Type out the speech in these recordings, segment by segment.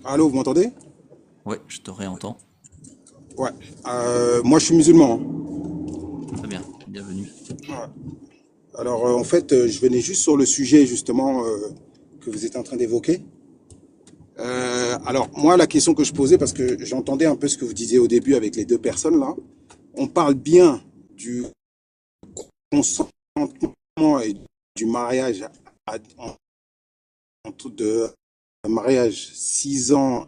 Allô, vous m'entendez? Ouais, je te réentends. Ouais. Moi, je suis musulman, Très bien, bienvenue. hein. Alors, en fait, je venais juste sur le sujet, justement, que vous êtes en train d'évoquer. Alors, moi, la question que je posais, parce que j'entendais un peu ce que vous disiez au début avec les deux personnes, là, on parle bien du consentement et du mariage de mariage 6 ans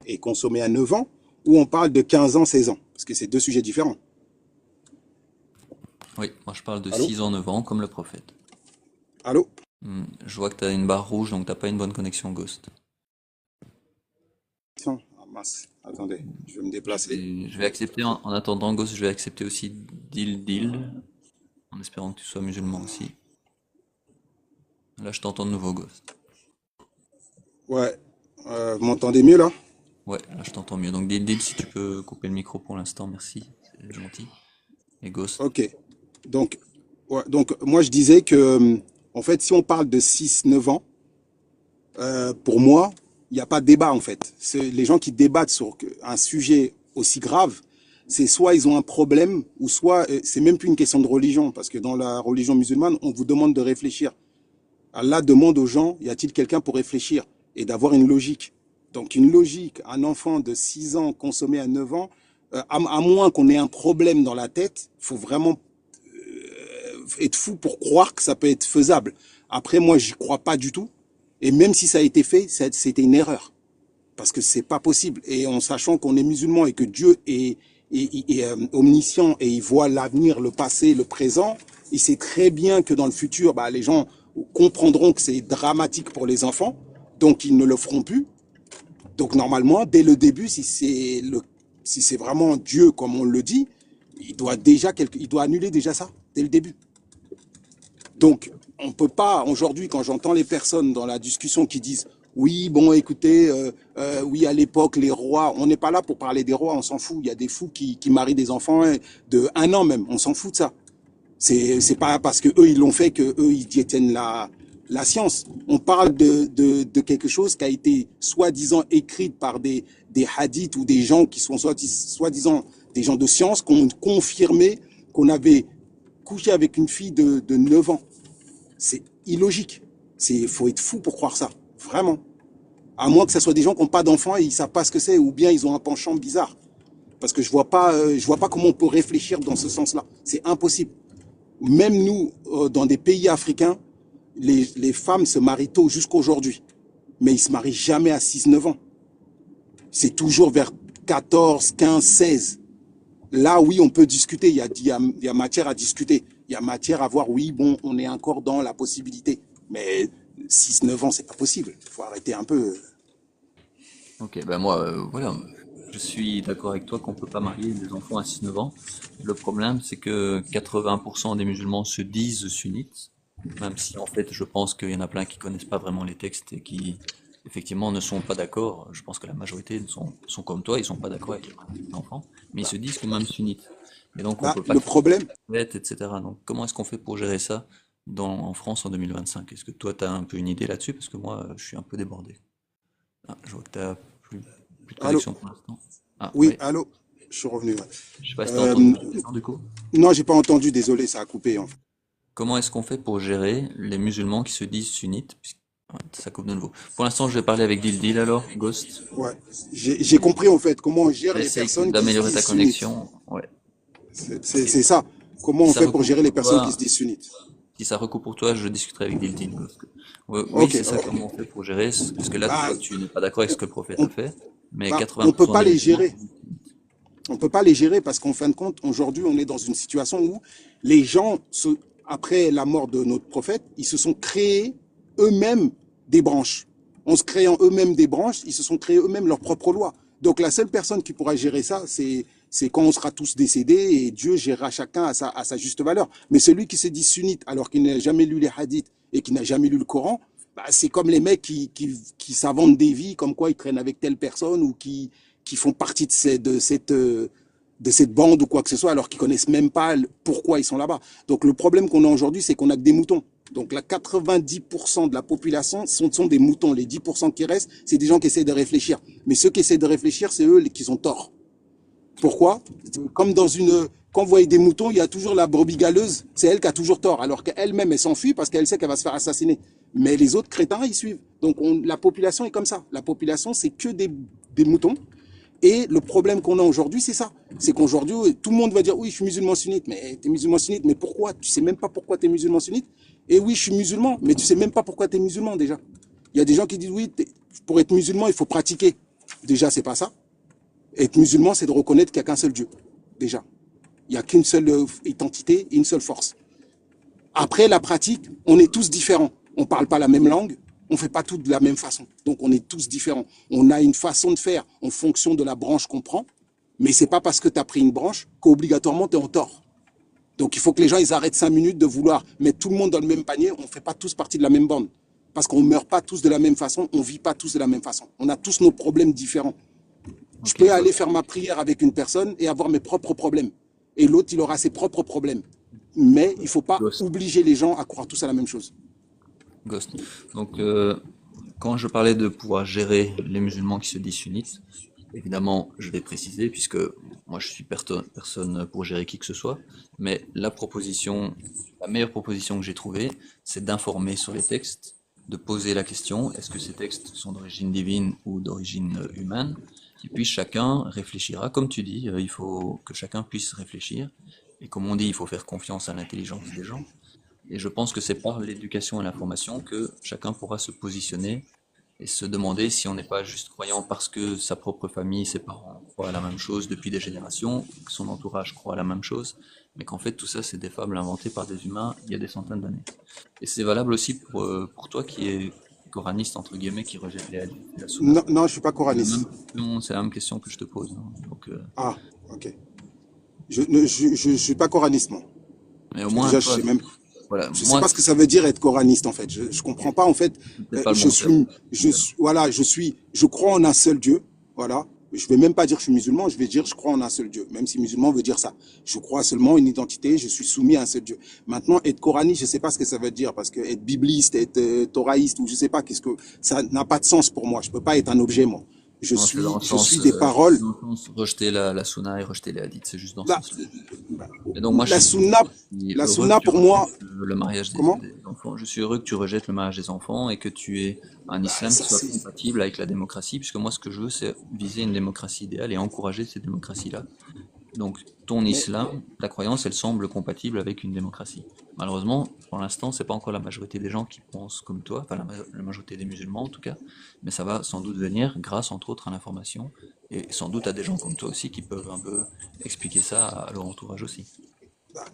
et consommé à 9 ans, ou on parle de 15 ans, 16 ans, parce que c'est deux sujets différents. Oui, moi je parle de Allô? 6 ans, 9 ans, comme le prophète. Allô? Je vois que t'as une barre rouge, donc t'as pas une bonne connexion Ghost. Tiens, ah, mince, attendez, je vais me Je déplacer. vais, je vais accepter, en attendant Ghost, je vais accepter aussi Dil, en espérant que tu sois musulman aussi. Là, je t'entends de nouveau Ghost. Ouais, vous m'entendez mieux là? Ouais, là je t'entends mieux. Donc Dil, si tu peux couper le micro pour l'instant, merci, c'est gentil. Et Ghost. Ok. Donc, ouais, donc moi je disais que, en fait, si on parle de 6 9 ans, pour moi, il n'y a pas de débat en fait. Les gens qui débattent sur un sujet aussi grave, c'est soit ils ont un problème, ou soit c'est même plus une question de religion, parce que dans la religion musulmane, on vous demande de réfléchir. Allah demande aux gens, y a-t-il quelqu'un pour réfléchir et d'avoir une logique. Donc une logique, un enfant de 6 ans consommé à 9 ans, à moins qu'on ait un problème dans la tête, il faut vraiment être fou pour croire que ça peut être faisable. Après, moi, j'y crois pas du tout. Et même si ça a été fait, c'était une erreur. Parce que c'est pas possible. Et en sachant qu'on est musulman et que Dieu est omniscient et il voit l'avenir, le passé, le présent, il sait très bien que dans le futur, bah, les gens comprendront que c'est dramatique pour les enfants. Donc, ils ne le feront plus. Donc, normalement, dès le début, si c'est vraiment Dieu, comme on le dit, il doit annuler déjà ça, dès le début. Donc, on peut pas, aujourd'hui, quand j'entends les personnes dans la discussion qui disent oui, bon, écoutez, oui, à l'époque, les rois, on n'est pas là pour parler des rois, on s'en fout. Il y a des fous qui marient des enfants de 1 an même, on s'en fout de ça. C'est pas parce que eux ils l'ont fait que eux ils détiennent la science. On parle de quelque chose qui a été soi-disant écrit par des hadiths ou des gens qui sont soi-disant des gens de science qui ont confirmé qu'on avait couché avec une fille de 9 ans. C'est illogique. Il faut être fou pour croire ça. Vraiment. À moins que ce soit des gens qui n'ont pas d'enfants et ils ne savent pas ce que c'est, ou bien ils ont un penchant bizarre. Parce que je vois pas comment on peut réfléchir dans ce sens-là. C'est impossible. Même nous, dans des pays africains, les femmes se marient tôt jusqu'aujourd'hui. Mais ils ne se marient jamais à 6 9 ans. C'est toujours vers 14 15 16. Là, oui, on peut discuter. Il y a matière à discuter. Il y a matière à voir, oui, bon, on est encore dans la possibilité. Mais 6 9 ans, c'est pas possible. Il faut arrêter un peu. Ok, ben moi, voilà, je suis d'accord avec toi qu'on peut pas marier des enfants à 6 9 ans. Le problème, c'est que 80% des musulmans se disent sunnites, même si en fait, je pense qu'il y en a plein qui connaissent pas vraiment les textes et qui, effectivement, ne sont pas d'accord. Je pense que la majorité sont comme toi, ils sont pas d'accord avec les enfants, mais ils se disent quand même sunnites. Et donc, on Bah, peut pas le critiquer problème, les prophètes, etc. Donc, comment est-ce qu'on fait pour gérer ça en France en 2025? Est-ce que toi, tu as un peu une idée là-dessus? Parce que moi, je suis un peu débordé. Ah, je vois que t'as plus de allô, connexion pour l'instant. Ah, oui, ouais. allô, je suis revenu. Ouais. Je sais pas si t'as entendu Euh, ma question du coup. non, j'ai pas entendu, désolé, ça a coupé en fait. Comment est-ce qu'on fait pour gérer les musulmans qui se disent sunnites? Ouais, ça coupe de nouveau. Pour l'instant, je vais parler avec Dil alors, Ghost. Ouais. J'ai compris en fait comment on gère les Essaye personnes qui se d'améliorer disent ta sunnites. connexion. Ouais, ok. C'est ça. Comment Si on ça fait pour recoupe gérer les pour personnes qui se toi, disent sunnites? si ça recoupe pour toi, je discuterai avec Dil Ghost. Oui, Ok, c'est ça, ok. comment on fait pour gérer, parce que là, Bah, toi, tu n'es pas d'accord avec ce que le prophète on, a fait, mais on peut 80% pas des les musulmans se gérer. disent sunnites. On peut pas les gérer parce qu'en fin de compte, aujourd'hui, on est dans une situation où les gens, après la mort de notre prophète, ils se sont créés eux-mêmes des branches. En se créant eux-mêmes des branches, ils se sont créés eux-mêmes leurs propres lois. Donc la seule personne qui pourra gérer ça, c'est quand on sera tous décédés et Dieu gérera chacun à sa juste valeur. Mais celui qui se dit sunnite alors qu'il n'a jamais lu les hadiths et qui n'a jamais lu le Coran, bah, c'est comme les mecs qui s'inventent des vies, comme quoi ils traînent avec telle personne ou qui font partie de cette bande ou quoi que ce soit, alors qu'ils connaissent même pas pourquoi ils sont là-bas. Donc le problème qu'on a aujourd'hui, c'est qu'on a que des moutons. Donc, la 90% de la population sont des moutons. Les 10% qui restent, c'est des gens qui essaient de réfléchir. Mais ceux qui essaient de réfléchir, c'est eux qui ont tort. Pourquoi? Comme quand vous voyez des moutons, il y a toujours la brebis galeuse, c'est elle qui a toujours tort, alors qu'elle-même, elle s'enfuit parce qu'elle sait qu'elle va se faire assassiner. Mais les autres crétins, ils suivent. Donc la population est comme ça. La population, c'est que des moutons. Et le problème qu'on a aujourd'hui, c'est ça. C'est qu'aujourd'hui, tout le monde va dire, oui, je suis musulman sunnite. Mais t'es musulman sunnite, mais pourquoi? Tu sais même pas pourquoi t'es musulman sunnite. Et oui, je suis musulman, mais tu sais même pas pourquoi t'es musulman déjà. Il y a des gens qui disent, oui, pour être musulman, il faut pratiquer. Déjà, c'est pas ça. Être musulman, c'est de reconnaître qu'il n'y a qu'un seul Dieu. Déjà. Il n'y a qu'une seule identité et une seule force. Après, la pratique, on est tous différents. On ne parle pas la même langue, on ne fait pas tout de la même façon. Donc, on est tous différents. On a une façon de faire en fonction de la branche qu'on prend, mais ce n'est pas parce que tu as pris une branche qu'obligatoirement tu es en tort. Donc, il faut que les gens ils arrêtent 5 minutes de vouloir mettre tout le monde dans le même panier. On ne fait pas tous partie de la même bande. Parce qu'on ne meurt pas tous de la même façon, on ne vit pas tous de la même façon. On a tous nos problèmes différents. Je peux aller faire ma prière avec une personne et avoir mes propres problèmes. Et l'autre, il aura ses propres problèmes. Mais il ne faut pas obliger les gens à croire tous à la même chose. Ghost. Donc, quand je parlais de pouvoir gérer les musulmans qui se disent sunnites, évidemment, je vais préciser, puisque moi je suis personne pour gérer qui que ce soit, mais la meilleure proposition que j'ai trouvée, c'est d'informer sur les textes, de poser la question, est-ce que ces textes sont d'origine divine ou d'origine humaine? Et puis chacun réfléchira, comme tu dis, il faut que chacun puisse réfléchir, et comme on dit, il faut faire confiance à l'intelligence des gens. Et je pense que c'est par l'éducation et l'information que chacun pourra se positionner et se demander si on n'est pas juste croyant parce que sa propre famille, ses parents croient à la même chose depuis des générations, que son entourage croit à la même chose, mais qu'en fait tout ça c'est des fables inventées par des humains il y a des centaines d'années. Et c'est valable aussi pour toi qui es coraniste entre guillemets, qui rejette les hadiths et la sunna. Non, non, je ne suis pas coraniste. C'est la même question que je te pose, hein. Donc, Ah, ok. Je ne suis pas coraniste, moi. mais au moins Déjà, toi, voilà, je sais moi pas ce que ça veut dire être coraniste, en fait. Je comprends pas, en fait. c'est pas le bon terme. Voilà, je crois en un seul Dieu. Voilà. Je vais même pas dire que je suis musulman, je vais dire je crois en un seul Dieu. Même si musulman veut dire ça. Je crois seulement une identité, je suis soumis à un seul Dieu. Maintenant, être coraniste, je sais pas ce que ça veut dire, parce que être bibliste, être thoraïste, ou je sais pas qu'est-ce que, ça n'a pas de sens pour moi. Je peux pas être un objet, moi. Non, c'est dans le Je suis sens, des paroles. dans le sens rejeter la sunna et rejeter les hadiths, c'est juste dans ce La, sens-là. Et donc moi la sunna, je suis la heureux que sunna tu pour moi, rejettes le mariage comment? des enfants. Je suis heureux que tu rejettes le mariage des enfants et que tu aies un islam qui Ça, soit c'est, compatible avec la démocratie, puisque moi ce que je veux c'est viser une démocratie idéale et encourager cette démocratie-là. Donc ton mais, islam, ta croyance, elle semble compatible avec une démocratie. Malheureusement, pour l'instant, c'est pas encore la majorité des gens qui pensent comme toi, enfin la majorité des musulmans en tout cas, mais ça va sans doute venir grâce entre autres à l'information et sans doute à des gens comme toi aussi qui peuvent un peu expliquer ça à leur entourage aussi.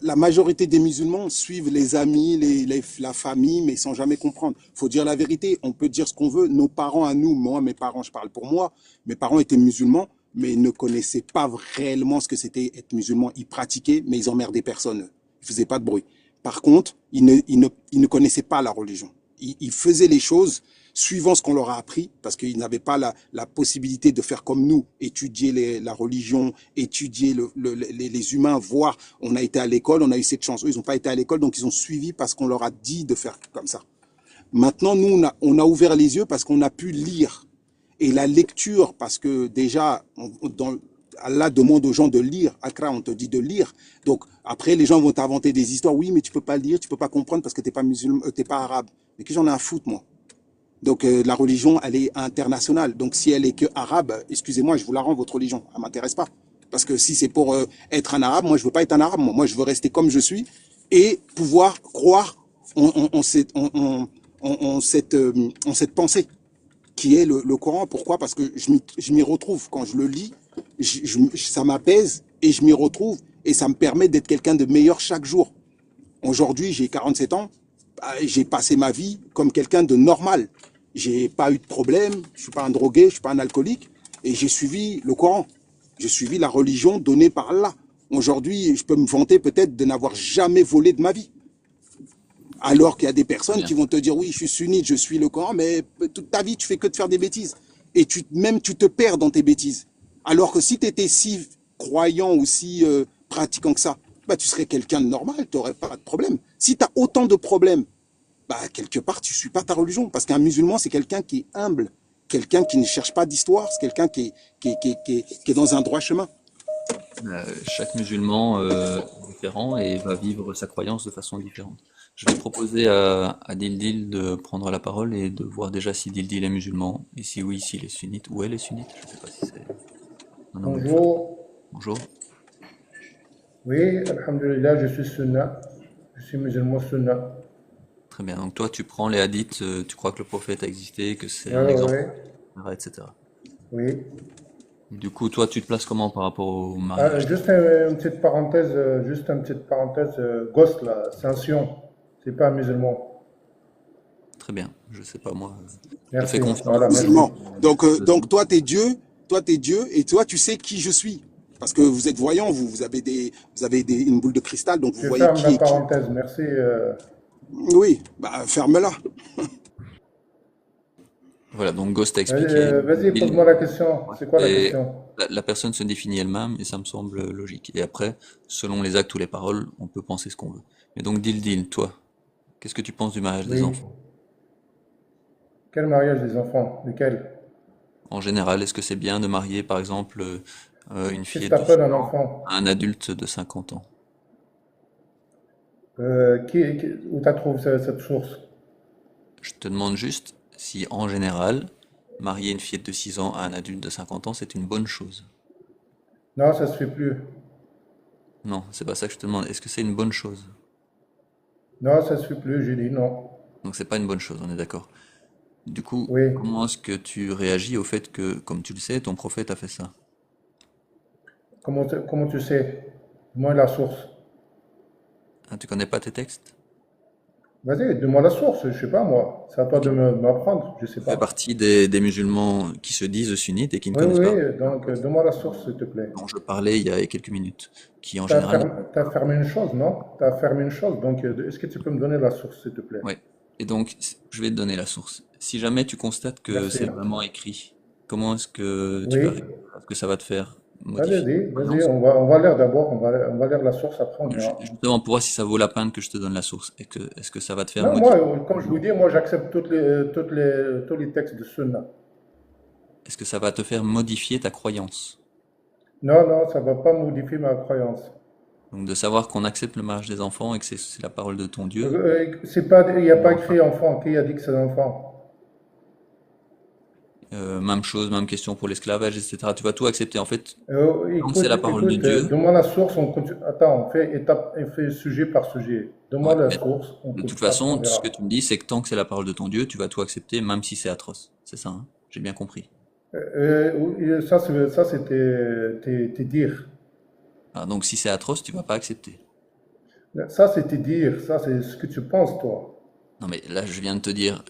la majorité des musulmans suivent les amis, la famille, mais sans jamais comprendre. Faut dire la vérité. On peut dire ce qu'on veut. Nos parents à nous, moi, mes parents, je parle pour moi, mes parents étaient musulmans, mais ils ne connaissaient pas réellement ce que c'était être musulman. Ils pratiquaient, mais ils emmerdaient personne. Ils faisaient pas de bruit. Par contre, ils ne connaissaient pas la religion. Ils faisaient les choses suivant ce qu'on leur a appris, parce qu'ils n'avaient pas la possibilité de faire comme nous, étudier la religion, étudier les humains, voir. On a été à l'école, on a eu cette chance. Eux, ils n'ont pas été à l'école, donc ils ont suivi parce qu'on leur a dit de faire comme ça. Maintenant, nous, on a ouvert les yeux parce qu'on a pu lire. Et la lecture, parce que déjà, Allah demande aux gens de lire. Akra, on te dit de lire. Donc, après, les gens vont t'inventer des histoires. Oui, mais tu peux pas lire, tu peux pas comprendre parce que t'es pas musulman, t'es pas arabe. Mais que j'en ai à foutre, moi. Donc, la religion, elle est internationale. Donc, si elle est que arabe, excusez-moi, je vous la rends, votre religion. Elle m'intéresse pas. Parce que si c'est pour être un arabe, moi, je veux pas être un arabe. Moi, je veux rester comme je suis et pouvoir croire en cette pensée qui est le Coran. Pourquoi? Parce que je m'y retrouve. Quand je le lis, ça m'apaise et je m'y retrouve et ça me permet d'être quelqu'un de meilleur chaque jour. Aujourd'hui, j'ai 47 ans, j'ai passé ma vie comme quelqu'un de normal. J'ai pas eu de problème, je suis pas un drogué, je suis pas un alcoolique et j'ai suivi le Coran. J'ai suivi la religion donnée par Allah. Aujourd'hui, je peux me vanter peut-être de n'avoir jamais volé de ma vie. Alors qu'il y a des Très personnes bien. qui vont te dire oui, je suis sunnite, je suis le Coran, mais toute ta vie, tu fais que de faire des bêtises. Et même tu te perds dans tes bêtises. Alors que si tu étais si croyant ou si pratiquant que ça, bah, tu serais quelqu'un de normal, tu n'aurais pas de problème. Si tu as autant de problèmes bah, quelque part, tu suis pas ta religion. Parce qu'un musulman, c'est quelqu'un qui est humble, quelqu'un qui ne cherche pas d'histoire, c'est quelqu'un qui est dans un droit chemin. Chaque musulman est différent et va vivre sa croyance de façon différente. Je vais proposer à Dildil de prendre la parole et de voir déjà si Dildil est musulman, et si oui, s'il est sunnite, ou elle est sunnite, je ne sais pas si c'est un homme ou une femme. Bonjour. Bonjour. Oui, alhamdulillah, je suis sunna. Je suis musulman sunna. Très bien. Donc toi, tu prends les hadiths, tu crois que le prophète a existé, que c'est Oui, un exemple, oui, etc. oui. Et du coup, toi, tu te places comment par rapport au mariage des Juste enfants? une petite parenthèse, Ghost là, c'est un sion. C'est pas un musulman. Très bien. Je sais pas moi. Je te fais Merci. confiance. Voilà, merci. Musulman. Donc toi, t'es Dieu, et toi, tu sais qui je suis. Parce que vous êtes voyant, vous avez une boule de cristal, donc vous Je voyez ferme la qui est qui. parenthèse, merci. Oui, bah, ferme-la. Voilà, donc Ghost a Vas-y, expliqué. vas-y, pose-moi la question. C'est quoi la Et question? la personne se définit elle-même et ça me semble logique. Et après, selon les actes ou les paroles, on peut penser ce qu'on veut. Mais donc, Dildil, toi, qu'est-ce que tu penses du mariage des Oui. enfants? Quel mariage des enfants? Lequel? En général, est-ce que c'est bien de marier, par exemple, une Qu'est-ce que fillette de 6 t'appelles un ans enfant? à un adulte de 50 ans? Où t'as trouvé cette source? Je te demande juste si, en général, marier une fillette de 6 ans à un adulte de 50 ans, c'est une bonne chose. Non, ça se fait plus. Non, c'est pas ça que je te demande. Est-ce que c'est une bonne chose? Non, ça se fait plus, j'ai dit non. Donc, c'est pas une bonne chose, on est d'accord. Du coup, Oui. comment est-ce que tu réagis au fait que, comme tu le sais, ton prophète a fait ça? Comment tu sais? Dis-moi la source. Ah, tu connais pas tes textes? Vas-y, donne-moi la source, je sais pas moi. C'est à toi Ok. de m'apprendre, je sais Tu fais pas. partie des musulmans qui se disent sunnites et qui ne Oui, connaissent pas. oui, donc donne-moi la source, s'il te plaît. Dont je parlais il y a quelques minutes, qui en T'as général... fermé, t'as fermé une chose, non? T'as fermé une chose, donc est-ce que tu peux me donner la source, s'il te plaît? Ouais. Et donc, je vais te donner la source. Si jamais tu constates que Merci. c'est vraiment écrit, comment est-ce que tu vas Oui. réagir? Est-ce que ça va te faire modifier Vas-y, ta vas-y, croyance? on va lire d'abord, on va lire la source, après on verra. Justement, pour voir si ça vaut la peine que je te donne la source. Est-ce que ça va te faire Non, moi, modifier? comme je vous dis, moi j'accepte tous les textes de Sunna. Est-ce que ça va te faire modifier ta croyance? Non, non, ça va pas modifier ma croyance. Donc de savoir qu'on accepte le mariage des enfants et que c'est la parole de ton Dieu. C'est pas, il n'y a pas écrit enfant, qui a dit que c'est enfant? Même chose, même question pour l'esclavage, etc. Tu vas tout accepter. En fait, tant que c'est Écoute, la parole de écoute, Dieu, donne-moi la source, on continue. Attends, on fait sujet par sujet. ouais, Donne-moi la mais source, de toute après on façon, ce verra. que tu me dis, c'est que tant que c'est la parole de ton Dieu, tu vas tout accepter, même si c'est atroce. C'est ça, hein? J'ai bien compris. Ça c'est tes dires. Ah, donc si c'est atroce, tu vas pas accepter. Ça c'est tes dires, ça c'est ce que tu penses, toi. Non, mais là, je viens de te dire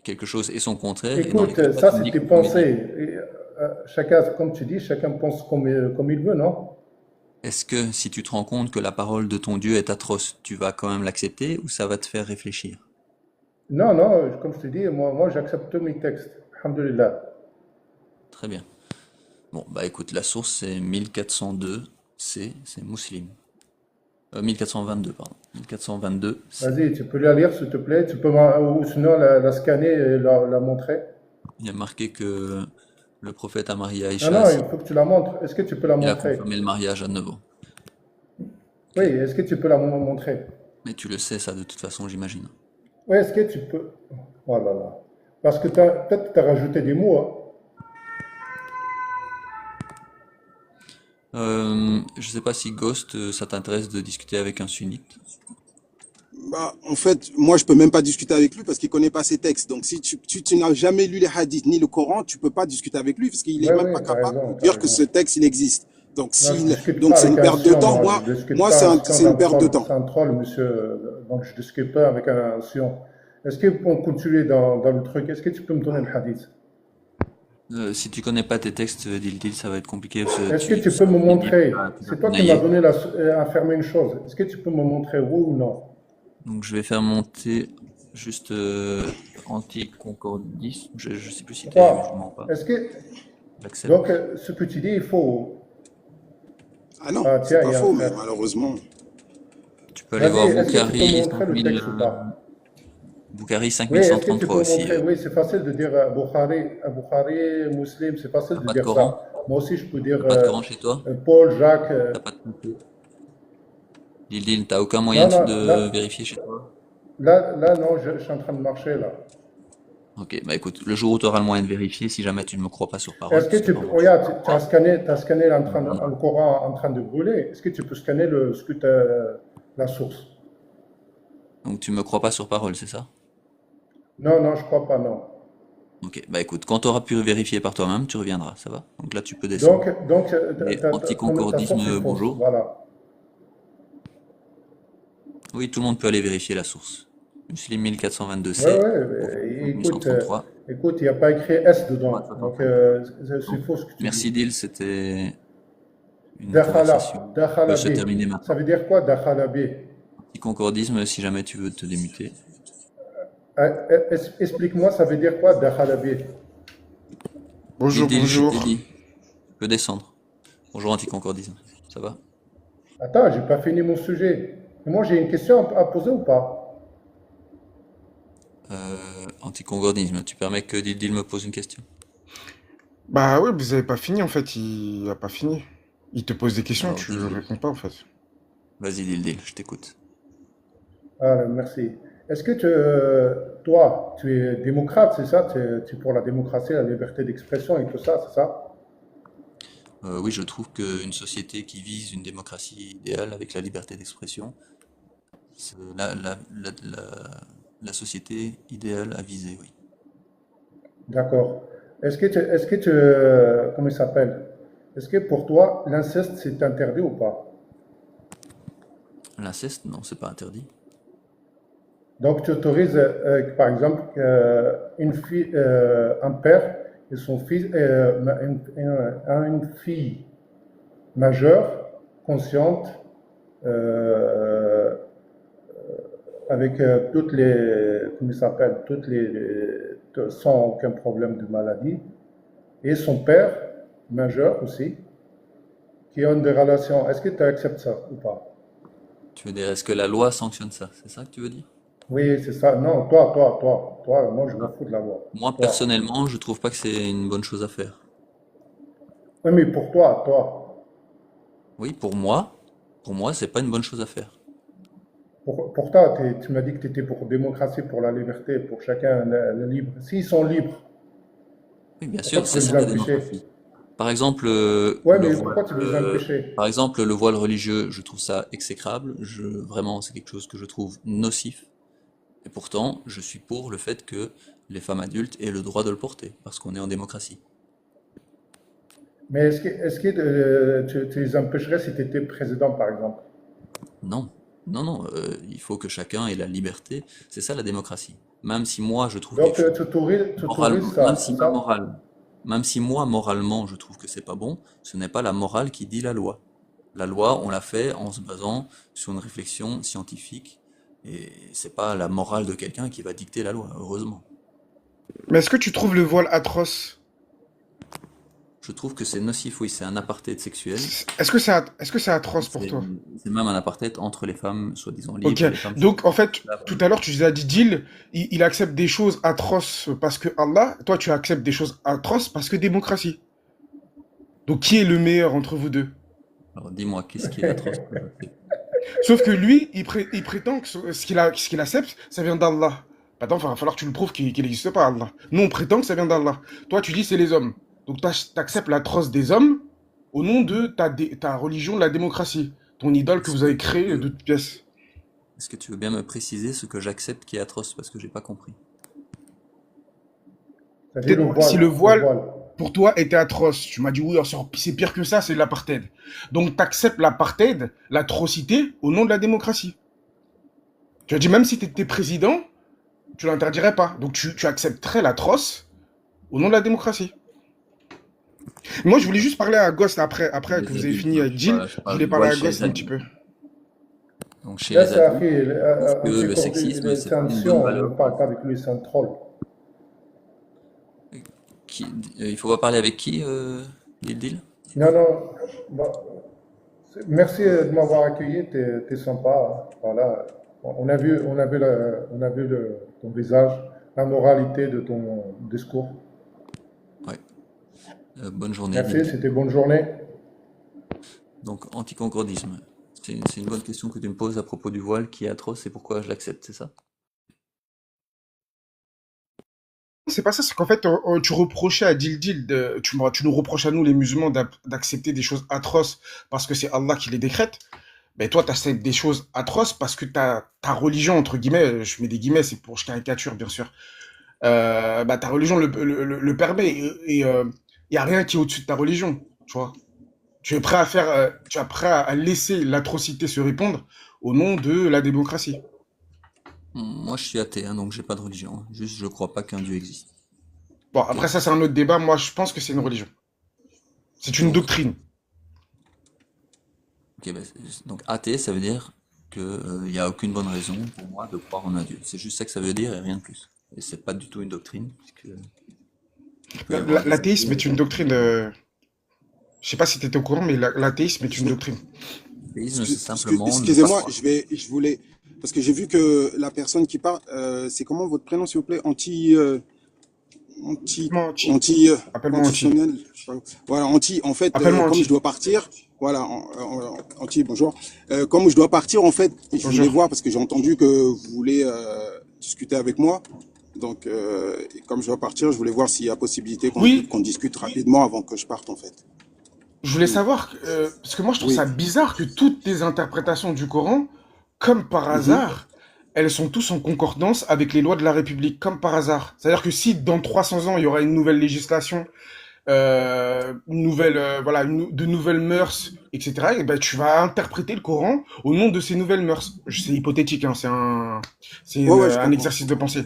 quelque chose et son contraire, et dans les deux Écoute, cas, ça tu me c'est dis tes que tu me dis. pensées. Chacun, comme tu dis, chacun pense comme il veut, non? Est-ce que si tu te rends compte que la parole de ton Dieu est atroce, tu vas quand même l'accepter ou ça va te faire réfléchir? Non, non, comme je te dis, moi j'accepte tous mes textes. Alhamdulillah. Très bien. Bon, bah écoute, la source c'est 1402, c'est Muslim. 1422, pardon. 1422, c'est. Vas-y, tu peux la lire, s'il te plaît. Ou sinon la scanner et la montrer. Il y a marqué que le prophète a marié Non, Aïcha, non, il faut que tu la montres. Est-ce que tu peux la il a montrer? confirmé le mariage à 9 ans. Oui, Ok. est-ce que tu peux la montrer? Mais tu le sais ça de toute façon, j'imagine. Oui, est-ce que tu peux? Oh là là. Parce que peut-être tu as rajouté des mots, hein. Je sais pas si Ghost, ça t'intéresse de discuter avec un sunnite. Bah, en fait, moi, je peux même pas discuter avec lui parce qu'il connaît pas ses textes. Donc, si tu n'as jamais lu les hadiths ni le Coran, tu peux pas discuter avec lui parce qu'il est Oui, même oui, pas tu as capable de raison, tu as dire que raison. ce texte, il existe. Donc, Non, je discute donc pas c'est une avec un perte de sion, temps. moi. Moi, Je discute moi, pas un sion c'est une d'un perte de troll. temps. C'est un troll, monsieur. Donc, je discute pas avec un sion. Est-ce que pour continuer dans le truc, est-ce que tu peux me donner le hadith? Si tu connais pas tes textes d'Ildil, ça va être compliqué parce que Est-ce que tu tu sais peux me très bien que montrer? tu vas C'est te toi qui m'as naïr. donné affirmé une chose. Est-ce que tu peux me montrer oui ou non? Donc je vais faire monter juste Anticoncordis. Je sais plus si tu es musulman ou Quoi? pas. Est-ce que donc J'accepte. ce que tu dis, il faut. Ah non, Ah c'est tiens, il pas y a un faux, mais frère. malheureusement. Tu peux aller Vas-y, voir est-ce que tu peux me Boukhari montrer le 5000, texte ou pas? Bukhari Oui, est-ce que tu 5133 peux aussi. montrer? Oui, c'est facile de dire Bukhari, Muslim, c'est facile T'as de pas de dire Coran? ça. Moi aussi, je peux dire T'as pas de Coran chez toi? Paul, Jacques. T'as pas de compte? Lil, t'as aucun moyen Non, non, de vérifier chez toi? non, je suis en train de marcher là. Ok, bah écoute, le jour où tu auras le moyen de vérifier, si jamais tu ne me crois pas sur parole, Est-ce que puisque tu normalement tu regarde, me tu as crois, scanné, tu me le viendras. Coran en train de brûler. Est-ce que tu peux scanner la source? Donc tu me crois pas sur parole, c'est ça? Non, non, je crois pas, non. Ok, bah écoute, quand tu auras pu vérifier par toi-même, tu reviendras, ça va? Donc là, tu peux descendre. Donc, Et ta source est anticoncordisme, fausse. bonjour. Voilà. Oui, tout le monde peut aller vérifier la source. Muslim Ouais, 1422C, ouais. Écoute, 1133, écoute, il n'y a pas écrit S dedans. Donc, 65. c'est Donc, faux ce que tu dis. merci Dil, c'était une conversation Dakhala, qui peut dakhala se B. terminer Ça maintenant. veut dire quoi, dakhala B? Anticoncordisme, si jamais tu veux te démuter. Explique-moi, ça veut dire quoi, dakhala B? Bonjour, Dil, je t'ai bonjour. dit, tu peux descendre. Bonjour anticoncordisme, ça va? Attends, j'ai pas fini mon sujet. Et moi, j'ai une question à poser ou pas? Anticoncordisme, tu permets que Dil me pose une question? Bah ouais, vous avez pas fini en fait, il a pas fini. Il te pose des questions, Alors tu Dil, réponds pas en fait. vas-y Dil, je t'écoute. Ah, merci. Est-ce que toi, tu es démocrate, c'est ça? Tu es pour la démocratie, la liberté d'expression et tout ça, c'est ça? Oui, je trouve qu'une société qui vise une démocratie idéale avec la liberté d'expression, c'est la société idéale à viser, oui. D'accord. Comment il s'appelle? Est-ce que pour toi, l'inceste, c'est interdit ou pas? L'inceste, non, c'est pas interdit. Donc, tu autorises, par exemple, un père et son fils, une fille majeure, consciente, euh, avec comment il s'appelle, sans aucun problème de maladie, et son père majeur aussi, qui ont des relations. Est-ce que tu acceptes ça ou pas? Tu veux dire, est-ce que la loi sanctionne ça? C'est ça que tu veux dire? Oui, c'est ça. Non, toi, moi, je me fous de la loi. Moi, Toi. personnellement, je trouve pas que c'est une bonne chose à faire. Oui, mais pour toi. Oui, pour moi, c'est pas une bonne chose à faire. Pour toi, tu m'as dit que tu étais pour démocratie, pour la liberté, pour chacun le libre. S'ils sont libres, Oui, bien pourquoi sûr, tu c'est veux les ça la empêcher? démocratie. Par exemple, Ouais, mais pourquoi tu veux les empêcher? par exemple, le voile religieux, je trouve ça exécrable. Vraiment, c'est quelque chose que je trouve nocif. Et pourtant, je suis pour le fait que les femmes adultes aient le droit de le porter, parce qu'on est en démocratie. Mais est-ce que tu les empêcherais si tu étais président, par exemple? Non, non, il faut que chacun ait la liberté. C'est ça la démocratie. Même si moi je trouve quelque Donc, chose tu autorises ça, c'est ça? même si moi moralement je trouve que c'est pas bon, ce n'est pas la morale qui dit la loi. La loi, on l'a fait en se basant sur une réflexion scientifique, et c'est pas la morale de quelqu'un qui va dicter la loi, heureusement. Mais est-ce que tu trouves le voile atroce? Je trouve que c'est nocif, oui, c'est un apartheid sexuel. Est-ce que c'est atroce pour C'est toi? c'est même un apartheid entre les femmes soi-disant Ok, libres et les femmes donc en fait, tout esclaves. à l'heure tu as dit Deal, il accepte des choses atroces parce que Allah, toi tu acceptes des choses atroces parce que démocratie. Donc qui est le meilleur entre vous deux? Alors dis-moi, qu'est-ce qui est atroce que j'accepte? Sauf que lui, il prétend que ce qu'il accepte, ça vient d'Allah. Attends, il va falloir que tu le prouves qu'il n'existe pas, Allah. Nous, on prétend que ça vient d'Allah. Toi, tu dis c'est les hommes. Donc, t'acceptes l'atroce des hommes au nom de ta religion de la démocratie. Ton idole que Est-ce vous que avez tu créée de veux toutes pièces. Est-ce que tu veux bien me préciser ce que j'accepte qui est atroce parce que j'ai pas compris? C'est-à-dire Peut-être si le le voile, voile. pour toi, était atroce, tu m'as dit oui, c'est pire que ça, c'est de l'apartheid. Donc, t'acceptes l'apartheid, l'atrocité, au nom de la démocratie. Tu as dit même si tu étais président, tu l'interdirais pas. Donc, tu accepterais l'atroce au nom de la démocratie. Moi, je voulais juste parler à Ghost après que Les vous avez adultes, fini hein, avec Jill. je Je parle voulais du parler voile à chez Ghost les un petit peu. adultes. Donc chez Là, les c'est adultes, Akhi, est-ce que le sexisme, c'est c'est pas un une bonne sion, ne valeur? parle pas avec lui, c'est un troll. Qui, il faut pas parler avec qui, Dil? Non, non, bah, merci de m'avoir accueilli, t'es sympa, hein. Voilà, on a vu ton visage, la moralité de ton discours. Ouais. Bonne journée, Merci, Dindin. c'était bonne journée. Donc, anticoncordisme. C'est une bonne question que tu me poses à propos du voile qui est atroce et pourquoi je l'accepte, c'est ça? C'est pas ça, c'est qu'en fait, tu reprochais à Dildil, tu nous reproches à nous, les musulmans, d'accepter des choses atroces parce que c'est Allah qui les décrète. Ben toi, tu acceptes des choses atroces parce que ta religion, entre guillemets, je mets des guillemets, c'est pour je caricature, bien sûr, bah, ta religion le permet et il y a rien qui est au-dessus de ta religion, tu vois. Tu es prêt à laisser l'atrocité se répandre au nom de la démocratie. Moi, je suis athée, hein, donc j'ai pas de religion, hein. Juste, je crois pas qu'un Dieu existe. Bon, Ok? après ça, c'est un autre débat. Moi, je pense que c'est une religion. C'est une Donc, doctrine. ok, donc athée, ça veut dire que il y a aucune bonne raison pour moi de croire en un Dieu. C'est juste ça que ça veut dire et rien de plus. Et c'est pas du tout une doctrine, puisque il peut y avoir des L'athéisme athées. est une doctrine. Je sais pas si tu étais au courant, mais l'athéisme est une doctrine. L'athéisme, c'est simplement ne pas Excusez-moi, croire. je voulais, parce que j'ai vu que la personne qui parle, c'est comment votre prénom, s'il vous plaît? Anti, Appelle-moi Anti. anti, Appelle-moi Anti. antisocial, je sais pas. Voilà, en fait, Appelle-moi comme je Anti. dois partir, voilà, bonjour. Comme je dois partir, en fait, je voulais Bonjour. voir, parce que j'ai entendu que vous voulez discuter avec moi. Donc, et comme je dois partir, je voulais voir s'il y a possibilité Oui, qu'on discute rapidement avant que je parte, en fait. je voulais Mm. savoir, parce que moi je trouve Oui. ça bizarre que toutes tes interprétations du Coran, comme par Mhm. hasard, elles sont tous en concordance avec les lois de la République, comme par hasard. C'est-à-dire que si dans 300 ans il y aura une nouvelle législation, une nouvelle, voilà, de nouvelles mœurs, etc., et ben tu vas interpréter le Coran au nom de ces nouvelles mœurs. C'est hypothétique, hein, Ouais, ouais, je un comprends. exercice de pensée.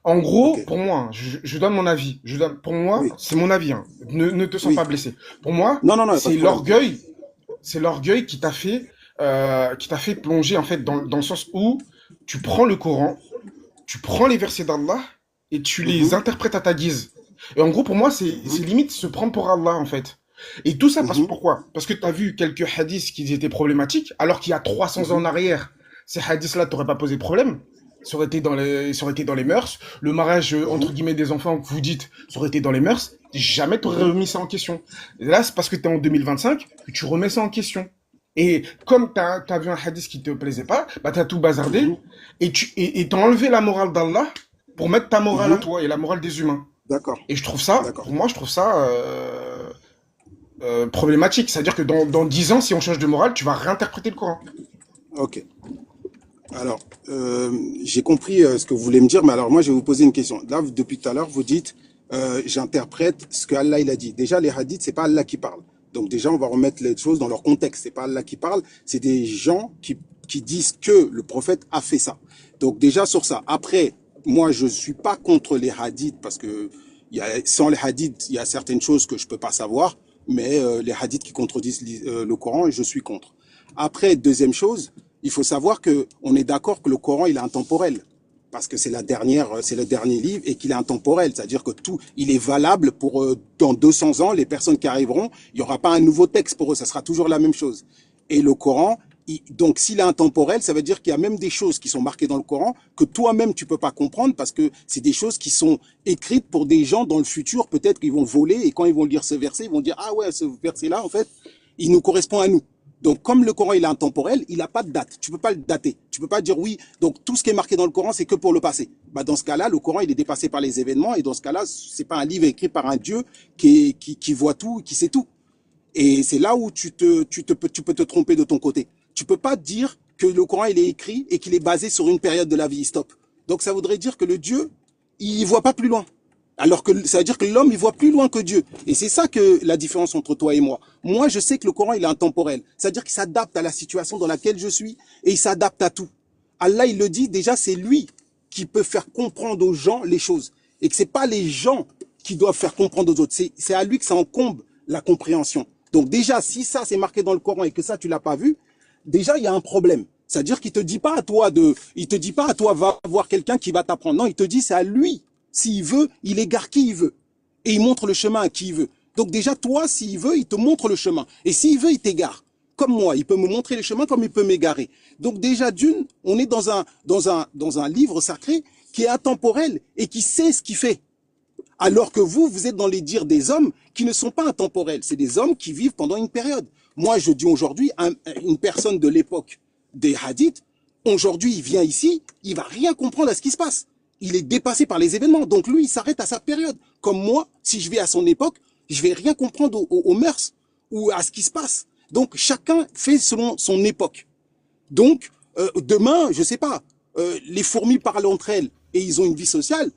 En gros, Ok. pour moi, je donne mon avis. Pour moi, Oui. c'est mon avis. Hein. Ne te sens Oui. pas blessé. Pour moi, Non, non, non, y a pas de problème. c'est l'orgueil qui t'a fait plonger en fait dans le sens où tu prends le Coran, tu prends les versets d'Allah et tu les Mhm. interprètes à ta guise. Et en gros, pour moi, Mhm. c'est limite se prendre pour Allah en fait. Et tout ça passe Mhm. pourquoi? Parce que tu as vu quelques hadiths qui étaient problématiques, alors qu'il y a 300 ans Mhm. en arrière, ces hadiths-là t'auraient pas posé de problème. Ça aurait été dans les mœurs. Le mariage, Mhm. entre guillemets, des enfants que vous dites, ça aurait été dans les mœurs. Jamais t'aurais Mhm. remis ça en question. Et là, c'est parce que t'es en 2025 que tu remets ça en question. Et comme t'as vu un hadith qui te plaisait pas, bah t'as tout bazardé Mhm. et t'as enlevé la morale d'Allah pour mettre ta morale à Mhm. toi et la morale des humains. D'accord, Et je trouve ça, d'accord. pour moi, je trouve ça problématique. C'est-à-dire que dans 10 ans, si on change de morale, tu vas réinterpréter le Coran. Ok. Alors, j'ai compris ce que vous voulez me dire, mais alors moi, je vais vous poser une question. Là, depuis tout à l'heure, vous dites, j'interprète ce que Allah il a dit. Déjà, les hadiths, c'est pas Allah qui parle. Donc déjà, on va remettre les choses dans leur contexte. C'est pas Allah qui parle, c'est des gens qui disent que le prophète a fait ça. Donc déjà sur ça. Après, moi, je suis pas contre les hadiths parce que sans les hadiths, il y a certaines choses que je peux pas savoir, mais les hadiths qui contredisent le Coran, je suis contre. Après, deuxième chose, il faut savoir que on est d'accord que le Coran il est intemporel parce que c'est le dernier livre et qu'il est intemporel, c'est-à-dire que tout, il est valable pour dans 200 ans, les personnes qui arriveront, il y aura pas un nouveau texte pour eux, ça sera toujours la même chose. Et le Coran, donc s'il est intemporel, ça veut dire qu'il y a même des choses qui sont marquées dans le Coran que toi-même tu peux pas comprendre parce que c'est des choses qui sont écrites pour des gens dans le futur, peut-être qu'ils vont voler et quand ils vont lire ce verset, ils vont dire ah ouais, ce verset-là en fait, il nous correspond à nous. Donc, comme le Coran il est intemporel, il n'a pas de date. Tu peux pas le dater. Tu peux pas dire oui. Donc, tout ce qui est marqué dans le Coran, c'est que pour le passé. Bah, dans ce cas-là, le Coran il est dépassé par les événements et dans ce cas-là, c'est pas un livre écrit par un Dieu qui voit tout, qui sait tout. Et c'est là où tu peux te tromper de ton côté. Tu peux pas dire que le Coran il est écrit et qu'il est basé sur une période de la vie. Stop. Donc, ça voudrait dire que le Dieu, il voit pas plus loin. Alors que ça veut dire que l'homme, il voit plus loin que Dieu. Et c'est ça que la différence entre toi et moi. Moi, je sais que le Coran, il est intemporel. C'est-à-dire qu'il s'adapte à la situation dans laquelle je suis et il s'adapte à tout. Allah, il le dit, déjà, c'est lui qui peut faire comprendre aux gens les choses. Et que c'est pas les gens qui doivent faire comprendre aux autres. C'est à lui que ça incombe la compréhension. Donc déjà, si ça, c'est marqué dans le Coran et que ça, tu l'as pas vu, déjà, il y a un problème. C'est-à-dire qu'il te dit pas à toi il te dit pas à toi, va voir quelqu'un qui va t'apprendre. Non, il te dit, c'est à lui. S'il veut, il égare qui il veut. Et il montre le chemin à qui il veut. Donc déjà, toi, s'il veut, il te montre le chemin. Et s'il veut, il t'égare. comme moi. Il peut me montrer les chemins comme il peut m'égarer. Donc déjà, d'une, on est dans un livre sacré qui est intemporel et qui sait ce qu'il fait. Alors que vous êtes dans les dires des hommes qui ne sont pas intemporels. C'est des hommes qui vivent pendant une période. Moi, je dis aujourd'hui, une personne de l'époque des hadiths, aujourd'hui, il vient ici, il va rien comprendre à ce qui se passe. Il est dépassé par les événements. Donc lui, il s'arrête à sa période. Comme moi, si je vais à son époque, je vais rien comprendre aux mœurs ou à ce qui se passe. Donc chacun fait selon son époque. Donc demain, je sais pas, les fourmis parlent entre elles et ils ont une vie sociale.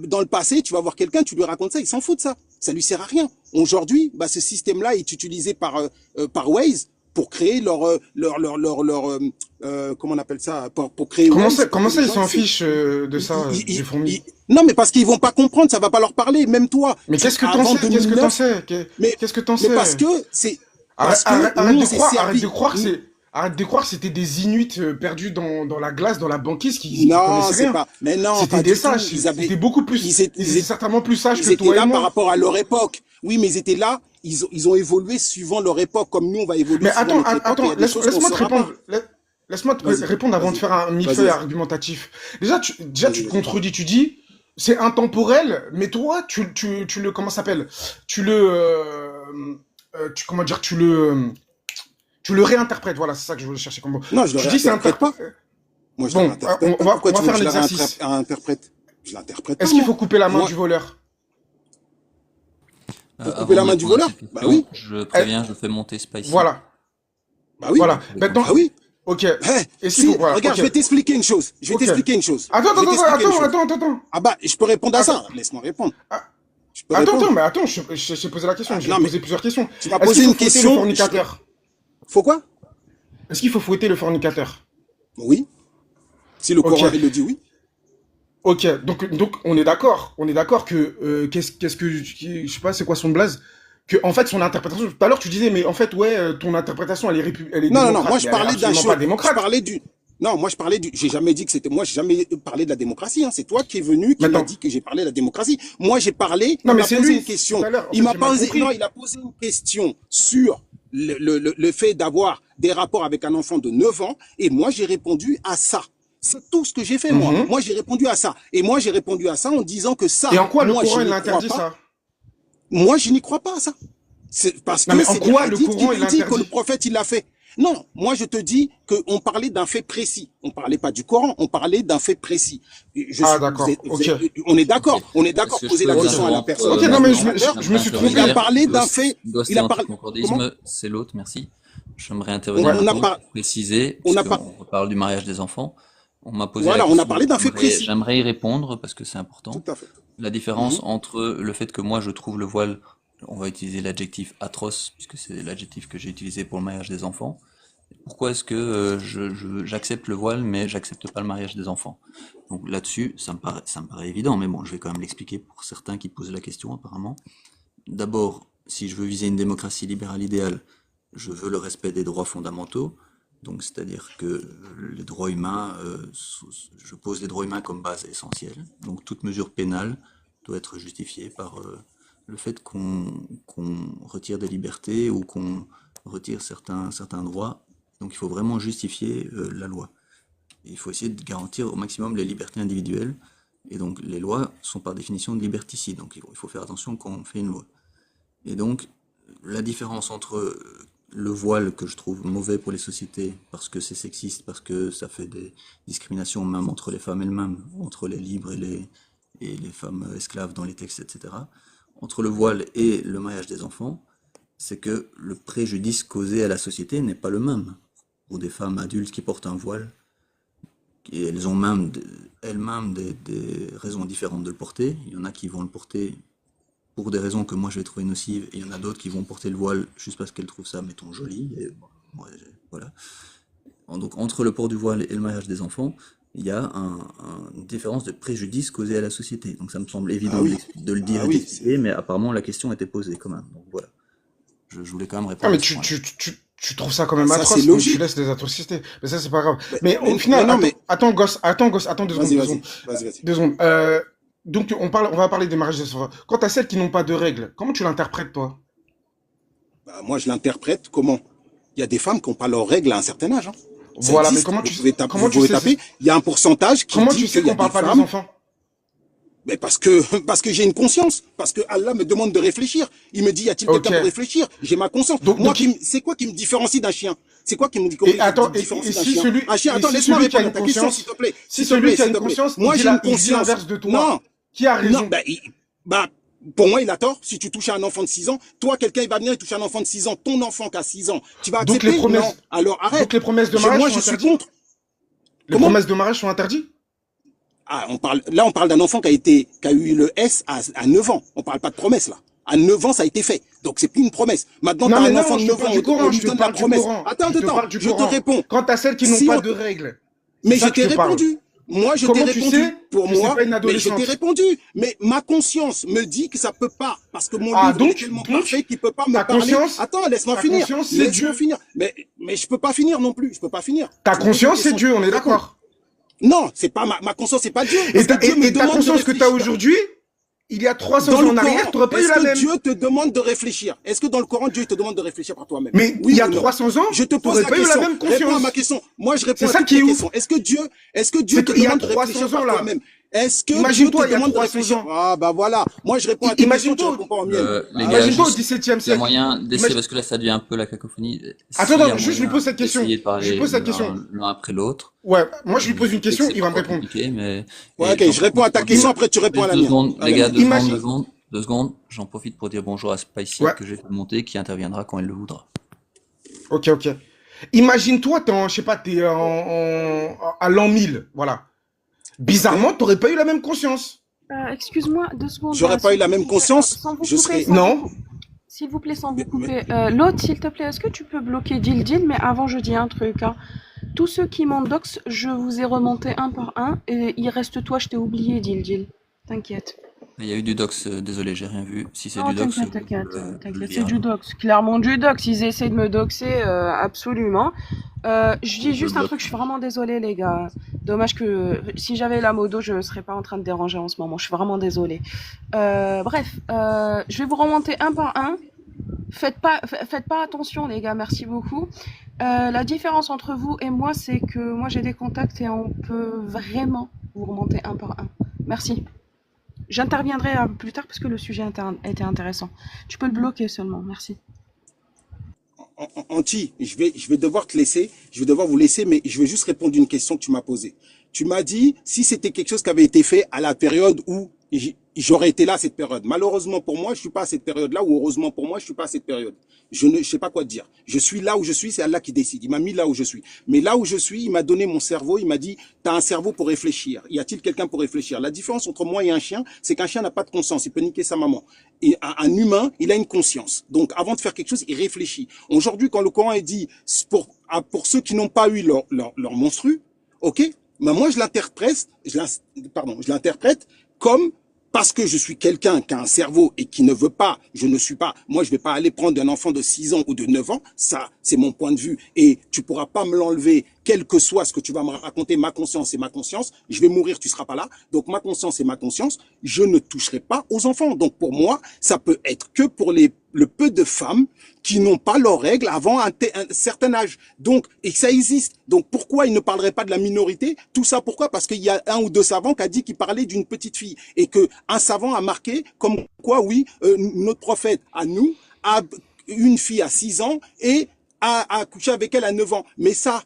Dans le passé, tu vas voir quelqu'un, tu lui racontes ça, il s'en fout de ça. Ça lui sert à rien. Aujourd'hui, bah, ce système-là est utilisé par Waze pour créer comment on appelle ça, pour créer Waze. Comment ça, Les ils gens, s'en fichent de ça, des fourmis? non, mais parce qu'ils vont pas comprendre, ça va pas leur parler. Même toi, Mais qu'est-ce que t'en avant sais? Qu'est-ce que t'en 2009, sais? mais, Qu'est-ce que t'en mais sais? parce que c'est, Arrête, parce que nous, on s'est arrête servi. de croire que arrête de croire que c'était des Inuits perdus dans la glace, dans la banquise, qui Non, connaissaient c'est rien. pas, mais non, C'était pas des du tout. sages. C'était beaucoup plus, Ils étaient, ils étaient certainement plus sages ils que étaient toi et là par moi. rapport à leur époque. Oui, mais ils étaient là, ils ont évolué suivant leur époque, comme nous, on va évoluer Mais suivant attends, notre époque, et il y attends, a des choses qu'on laisse-moi te saura pas. répondre. Laisse-moi te Vas-y, répondre avant de vas-y, faire un vas-y, millefeuille vas-y, argumentatif. Déjà, tu vas-y. te contredis, tu dis, c'est intemporel, mais toi, tu le, comment ça s'appelle? Tu le, comment dire, tu le réinterprètes. Voilà, c'est ça que je voulais chercher comme mot. Non, je le Tu dis c'est réinterprète pas. Moi, je le Bon, réinterprète pas. Pourquoi on va tu veux faire que un je le exercice. réinterprète? Je l'interprète pas, Est-ce qu'il moi. faut couper la main Moi, du voleur? pour couper Avant la de main du répondre à voleur? cette Bah question, oui, je Eh, préviens, je fais monter Spicy. voilà, bah oui, voilà. Vous pouvez Maintenant, bah continuer. oui. ok. Eh, Est-ce qu'il faut, si, voilà, regarde, ok, je vais t'expliquer une chose. Je vais ok. t'expliquer une chose. Attends, Je vais attends, t'expliquer une attends, chose. attends, attends, attends. Ah bah, je peux répondre à Attends, ça. Laisse-moi répondre. ah, Je peux attends, répondre. mais attends, je t'ai posé la question, Ah, j'ai non, mais posé plusieurs questions. tu m'as Est-ce qu'il posé faut une fouetter le question. fornicateur? Faut quoi? Est-ce qu'il faut fouetter le fornicateur? Oui. Si le Ok, Coran, il le dit oui. ok. Donc, on est d'accord que, qu'est-ce que, je sais pas, c'est quoi son blaze? Que, en fait, son interprétation, tout à l'heure, tu disais, mais en fait, ouais, ton interprétation, elle est Non, non, non. démocrate, Moi, mais je elle est parlais d'un absolument chose. pas démocrate. Non, moi, je parlais du. J'ai jamais dit que c'était. Moi, j'ai jamais parlé de la démocratie. Hein. C'est toi qui es venu, qui m'a Maintenant, dit que j'ai parlé de la démocratie. Moi, j'ai parlé. non, Il mais m'a c'est posé lui, une tout question. à l'heure, en Il fait, m'a j'ai mal posé. Non, compris. il a posé une question sur le fait d'avoir des rapports avec un enfant de 9 ans. Et moi, j'ai répondu à ça. C'est tout ce que j'ai fait, moi. Mhm. Moi, j'ai répondu à ça. Et moi, j'ai répondu à ça en disant que Et ça, en quoi le moi, je Coran, il n'y crois interdit pas. ça? Moi, je n'y crois pas à ça. C'est parce Non, que mais en c'est des quoi le hadiths qui Coran, il le disent que le interdit? prophète, il l'a fait. Non, moi, je te dis qu'on parlait d'un fait précis. On parlait pas du Coran, on parlait d'un fait précis. Ah, d'accord, ok, On est Ok. d'accord. On est Est-ce d'accord. que je Poser peux la ok. question à la interrompre personne Ok, qui non, a mais le mon rappeur. je me suis trompé. Il a intermédiaire, parlé d'un fait. Il a parlé. Comment? concordisme, c'est l'autre, merci. J'aimerais On, intervenir on a maintenant pas. pour préciser, On a pas. puisqu'on reparle du mariage des enfants. On m'a posé la Voilà, on a question, parlé d'un fait précis. j'aimerais y répondre parce que c'est important. Tout à fait. La différence Mhm. entre le fait que moi je trouve le voile, on va utiliser l'adjectif atroce, puisque c'est l'adjectif que j'ai utilisé pour le mariage des enfants. Pourquoi est-ce que j'accepte le voile, mais j'accepte pas le mariage des enfants? Donc là-dessus, ça me paraît évident, mais bon, je vais quand même l'expliquer pour certains qui posent la question apparemment. D'abord, si je veux viser une démocratie libérale idéale, je veux le respect des droits fondamentaux. Donc, c'est-à-dire que les droits humains, je pose les droits humains comme base essentielle. Donc, toute mesure pénale doit être justifiée par le fait qu'on retire des libertés ou qu'on retire certains droits. Donc, il faut vraiment justifier la loi. Il faut essayer de garantir au maximum les libertés individuelles. Et donc, les lois sont par définition liberticides. Donc, il faut faire attention quand on fait une loi. Et donc, la différence entre le voile que je trouve mauvais pour les sociétés parce que c'est sexiste, parce que ça fait des discriminations même entre les femmes elles-mêmes, entre les libres et les femmes esclaves dans les textes, etc. Entre le voile et le mariage des enfants, c'est que le préjudice causé à la société n'est pas le même. Pour des femmes adultes qui portent un voile, et elles ont même elles-mêmes des raisons différentes de le porter. Il y en a qui vont le porter pour des raisons que moi je vais trouver nocives, et il y en a d'autres qui vont porter le voile juste parce qu'elles trouvent ça, mettons, joli. Et bon, voilà. Donc entre le port du voile et le mariage des enfants, il y a une différence de préjudice causé à la société. Donc ça me semble Ah évident oui. de le dire Ah et oui. d'expliquer, mais apparemment la question était posée quand même. Donc voilà, je voulais quand même Ah, répondre mais à ce point-là. tu trouves ça quand même Ça, c'est atroce, donc tu logique. laisses des atrocités. Mais ça, c'est pas grave. Mais au Mais final, non, mais. attends, gosse, attends 2 secondes, Vas-y, 2 vas-y. secondes. Vas-y. 2 secondes. Donc, on va parler des mariages des enfants. Quant à celles qui n'ont pas de règles, comment tu l'interprètes, toi? Bah, moi, je l'interprète comment? Il Il y a des femmes qui n'ont pas leurs règles à un certain âge. Hein. Ça Voilà, mais existe. comment Vous tu, pouvez taper, comment vous tu pouvez sais, taper. Il y a un pourcentage qui comment dit tu sais qu'il y a qu'on parle des pas des femmes. enfants? Mais parce que j'ai une conscience. Parce que Allah me demande de réfléchir. Il me dit, y a-t-il Ok. quelqu'un pour réfléchir? J'ai ma conscience. Donc, Moi, donc, c'est quoi qui me différencie d'un chien? C'est quoi qui me et attends, différencie et d'un si chien? celui, Un chien, et attends, si laisse-moi celui qui a répondre à une ta question, conscience, s'il te plaît. si S'il te celui plaît, qui a s'il une te plaît. conscience, Moi, il dit j'ai une il dit conscience. l'inverse de toi, Non, qui a non, raison? bah, pour moi, il a tort. Si tu touches à un enfant de 6 ans, toi, quelqu'un, il va venir et toucher un enfant de 6 ans, ton enfant qui a 6 ans, tu vas Donc les accepter? Non. promesses, Alors, donc arrête. les promesses de mariage Moi, sont je suis interdites? contre. Les Comment? promesses de mariage sont interdites? Ah, là, on parle d'un enfant qui a eu le S à 9 ans. On parle pas de promesse, là. À 9 ans, ça a été fait. Donc, c'est plus une promesse. Maintenant, Non, t'as mais un non, enfant de je te 9 parle ans, du on Coran, lui je te donne la parle du promesse. Coran, Attends, je te attends, parle du je te Coran. réponds. Quant à celles qui n'ont Si pas on, de règles, c'est mais je ça que t'ai je te parle. répondu. Moi, je t'ai Comment tu répondu. sais Pour que c'est moi, pas une mais je t'ai adolescente? répondu. Mais ma conscience me dit que ça peut pas. Parce que mon Ah, livre, il est tellement parfait qu'il peut pas me ta parler. conscience, Attends, laisse-moi ta finir. conscience, c'est Laisse-moi Dieu. finir. Mais je peux pas finir non plus. Je peux pas finir. Ta Tu me poses une conscience, c'est question, je Dieu, peux on te est répondre. d'accord. Non, c'est pas ma conscience, c'est pas Dieu. Et Parce que Dieu me ta demande de conscience que tu as réfléchir. aujourd'hui, il y a 300 Dans ans le en arrière, Coran, tu n'aurais pas eu est-ce la que même. Dieu te demande de réfléchir? Est-ce que dans le Coran, Dieu te demande de réfléchir par toi-même? Mais il Oui y a ou non? 300 ans, Je te tu pose n'aurais la pas eu la question. même Réponds à conscience. ma question. Moi, je réponds C'est à ça toutes qui est tes ouf. questions. Est-ce que Dieu C'est te qu'il y a demande de 300 réfléchir ans par là. toi-même? Est-ce que Dieu Imagine-toi, te il y a demande de 300 réfléchir? ans. Ah, bah voilà. Moi, je réponds à tes questions, tu Imagine-toi, réponds pas aux miennes. Les Ah, gars, imagine-toi au juste, XVIIe il y a siècle. moyen d'essayer, Imagine... parce que là, ça devient un peu la cacophonie. Attends, S'il y a attends, juste je lui moyen pose cette question. d'essayer de Je lui parler pose cette question. l'un après l'autre. Ouais, moi je lui pose Je une sais que question, c'est il va me parfois répondre. compliqué, mais... Ouais, Et ok, j'en je réponds profite à ta pour question, dire... après tu réponds à Juste la deux mienne. secondes, À les la gars, mienne. Imagine. deux secondes. J'en profite pour dire bonjour à Spicy, Ouais, que j'ai fait monter, qui interviendra quand elle le voudra. ok, ok. Imagine-toi, je sais pas, à l'an 1000, voilà. Ok. Bizarrement, t'aurais pas eu la même conscience. Excuse-moi, 2 secondes, J'aurais pas eu la même conscience, sans vous je couper, serais. Non? s'il vous plaît, sans vous Mais, couper. L'autre, s'il te plaît, est-ce que tu peux bloquer Dildil? Mais avant, je dis un truc, hein. Tous ceux qui m'endoxent, je vous ai remonté un par un, et il reste toi, je t'ai oublié, Dildil. T'inquiète. Il y a eu du dox, désolé, j'ai rien vu. Si c'est Non, du dox, t'inquiète, vous le t'inquiète, c'est direz. du dox, clairement du dox. Ils essaient de me doxer, absolument. Je Je dis juste un bloque. truc, je suis vraiment désolée, les gars. Dommage que si j'avais la modo, je serais pas en train de déranger en ce moment. Je suis vraiment désolée. Bref, je vais vous remonter un par un. Faites pas attention, les gars, merci beaucoup. La différence entre vous et moi, c'est que moi j'ai des contacts et on peut vraiment vous remonter un par un. Merci. J'interviendrai plus tard parce que le sujet était intéressant. Tu peux le bloquer seulement, merci. Anti, je vais devoir te laisser, je vais devoir vous laisser, mais je vais juste répondre à une question que tu m'as posée. Tu m'as dit si c'était quelque chose qui avait été fait à la période où j'aurais été là à cette période. Malheureusement pour moi, je suis pas à cette période-là, ou heureusement pour moi, je suis pas à cette période. Je sais pas quoi te dire. Je suis là où je suis, c'est Allah qui décide. Il m'a mis là où je suis. Mais là où je suis, il m'a donné mon cerveau, il m'a dit, t'as un cerveau pour réfléchir. Y a-t-il quelqu'un pour réfléchir? La différence entre moi et un chien, c'est qu'un chien n'a pas de conscience, il peut niquer sa maman. Et un humain, il a une conscience. Donc avant de faire quelque chose, il réfléchit. Aujourd'hui, quand le Coran est dit, pour ceux qui n'ont pas eu leur monstru, ok? Mais moi, je l'interprète comme parce que je suis quelqu'un qui a un cerveau et qui ne veut pas, je ne suis pas, moi je vais pas aller prendre un enfant de 6 ans ou de 9 ans, ça c'est mon point de vue et tu pourras pas me l'enlever, quel que soit ce que tu vas me raconter, ma conscience c'est ma conscience, je vais mourir, tu seras pas là, donc ma conscience c'est ma conscience, je ne toucherai pas aux enfants, donc pour moi ça peut être que pour le peu de femmes qui n'ont pas leurs règles avant un certain âge. Donc, et ça existe. Donc, pourquoi ils ne parleraient pas de la minorité? Tout ça, pourquoi? Parce qu'il y a un ou deux savants qui a dit qu'il parlait d'une petite fille. Et que un savant a marqué comme quoi, oui, notre prophète, à nous, a une fille à 6 ans et a couché avec elle à 9 ans. Mais ça,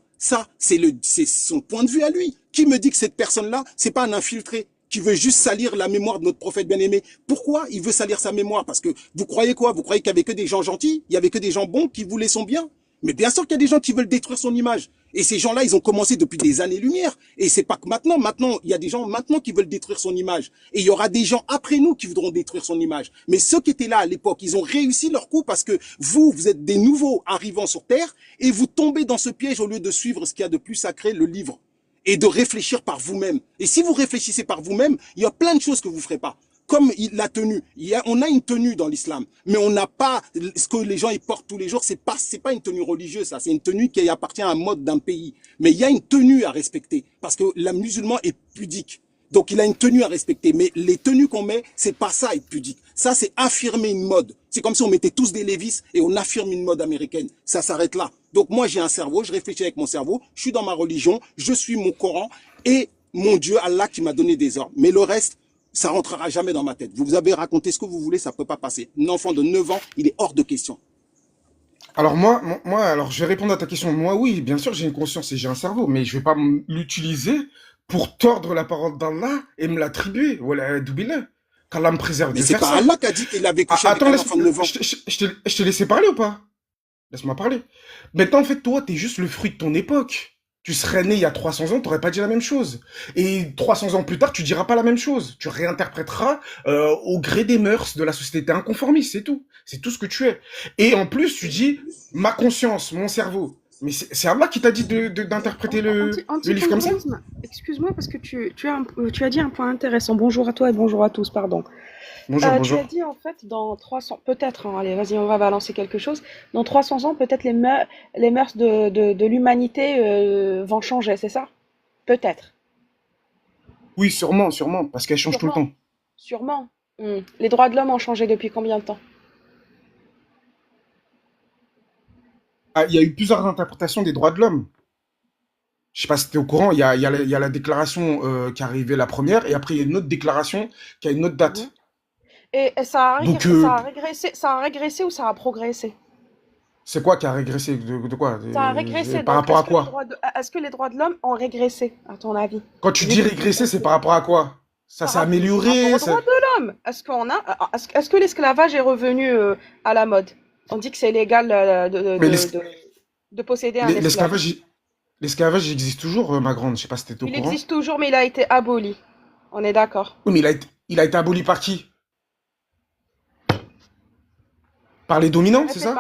c'est son point de vue à lui. Qui me dit que cette personne-là, c'est pas un infiltré? Qui veut juste salir la mémoire de notre prophète bien-aimé. Pourquoi il veut salir sa mémoire? Parce que vous croyez quoi? Vous croyez qu'il y avait que des gens gentils? Il y avait que des gens bons qui voulaient son bien? Mais bien sûr qu'il y a des gens qui veulent détruire son image. Et ces gens-là, ils ont commencé depuis des années-lumière. Et c'est pas que maintenant, il y a des gens maintenant qui veulent détruire son image. Et il y aura des gens après nous qui voudront détruire son image. Mais ceux qui étaient là à l'époque, ils ont réussi leur coup parce que vous êtes des nouveaux arrivants sur Terre et vous tombez dans ce piège au lieu de suivre ce qu'il y a de plus sacré, le livre. Et de réfléchir par vous-même. Et si vous réfléchissez par vous-même, il y a plein de choses que vous ferez pas. Comme la tenue. On a une tenue dans l'islam, mais on n'a pas ce que les gens ils portent tous les jours. C'est pas une tenue religieuse, ça. C'est une tenue qui appartient à un mode d'un pays. Mais il y a une tenue à respecter parce que la musulman est pudique. Donc, il a une tenue à respecter. Mais les tenues qu'on met, c'est pas ça être pudique. Ça, c'est affirmer une mode. C'est comme si on mettait tous des Levi's et on affirme une mode américaine. Ça s'arrête là. Donc, moi, j'ai un cerveau, je réfléchis avec mon cerveau, je suis dans ma religion, je suis mon Coran et mon Dieu, Allah, qui m'a donné des ordres. Mais le reste, ça rentrera jamais dans ma tête. Vous avez raconté ce que vous voulez, ça peut pas passer. Un enfant de 9 ans, il est hors de question. Alors alors je vais répondre à ta question. Moi, oui, bien sûr, j'ai une conscience et j'ai un cerveau, mais je vais pas l'utiliser pour tordre la parole d'Allah et me l'attribuer. Voilà, doubillah. Qu'Allah me préserve Mais de c'est faire pas ça. Allah qui a dit qu'il avait couché avec Attends, un enfant de 9 ans. je t'ai laissé parler ou pas? Laisse-moi parler. Maintenant, en fait, toi, t'es juste le fruit de ton époque. Tu serais né il y a 300 ans, t'aurais pas dit la même chose. Et 300 ans plus tard, tu diras pas la même chose. Tu réinterpréteras au gré des mœurs de la société. T'es inconformiste, c'est tout. C'est tout ce que tu es. Et en plus, tu dis ma conscience, mon cerveau. Mais c'est Allah qui t'a dit d'interpréter le livre comme ça? Anticonformisme, excuse-moi parce que tu as dit un point intéressant. Bonjour à toi et bonjour à tous, pardon. Bonjour, Tu bonjour. as dit en fait dans 300, peut-être, hein, allez, vas-y, on va balancer quelque chose. Dans 300 ans, peut-être les mœurs de l'humanité vont changer, c'est ça? Peut-être. Oui, sûrement, sûrement, parce qu'elle change tout le Sûrement. temps. Sûrement. Les droits de l'homme ont changé depuis combien de temps? Ah, il y a eu plusieurs interprétations des droits de l'homme. Je sais pas si tu es au courant, il y a la déclaration qui est arrivée la première, et après il y a une autre déclaration qui a une autre Mhm. date. Et Donc, ça a régressé ou ça a progressé? c'est quoi qui a régressé de quoi? Ça a régressé, Par donc rapport à quoi? est-ce que les droits de l'homme ont régressé, à ton avis? Quand tu dis régresser, c'est par rapport à quoi? Ça s'est Par rapport amélioré? aux droits de l'homme. Est-ce que l'esclavage est revenu à la mode? On dit que c'est légal Mais de posséder un esclave. l'esclavage existe toujours, ma grande. Je sais pas si t'es au Il courant. existe toujours, mais il a été aboli. On est d'accord. Oui, mais il a été aboli par qui? Par les dominants, c'est ça?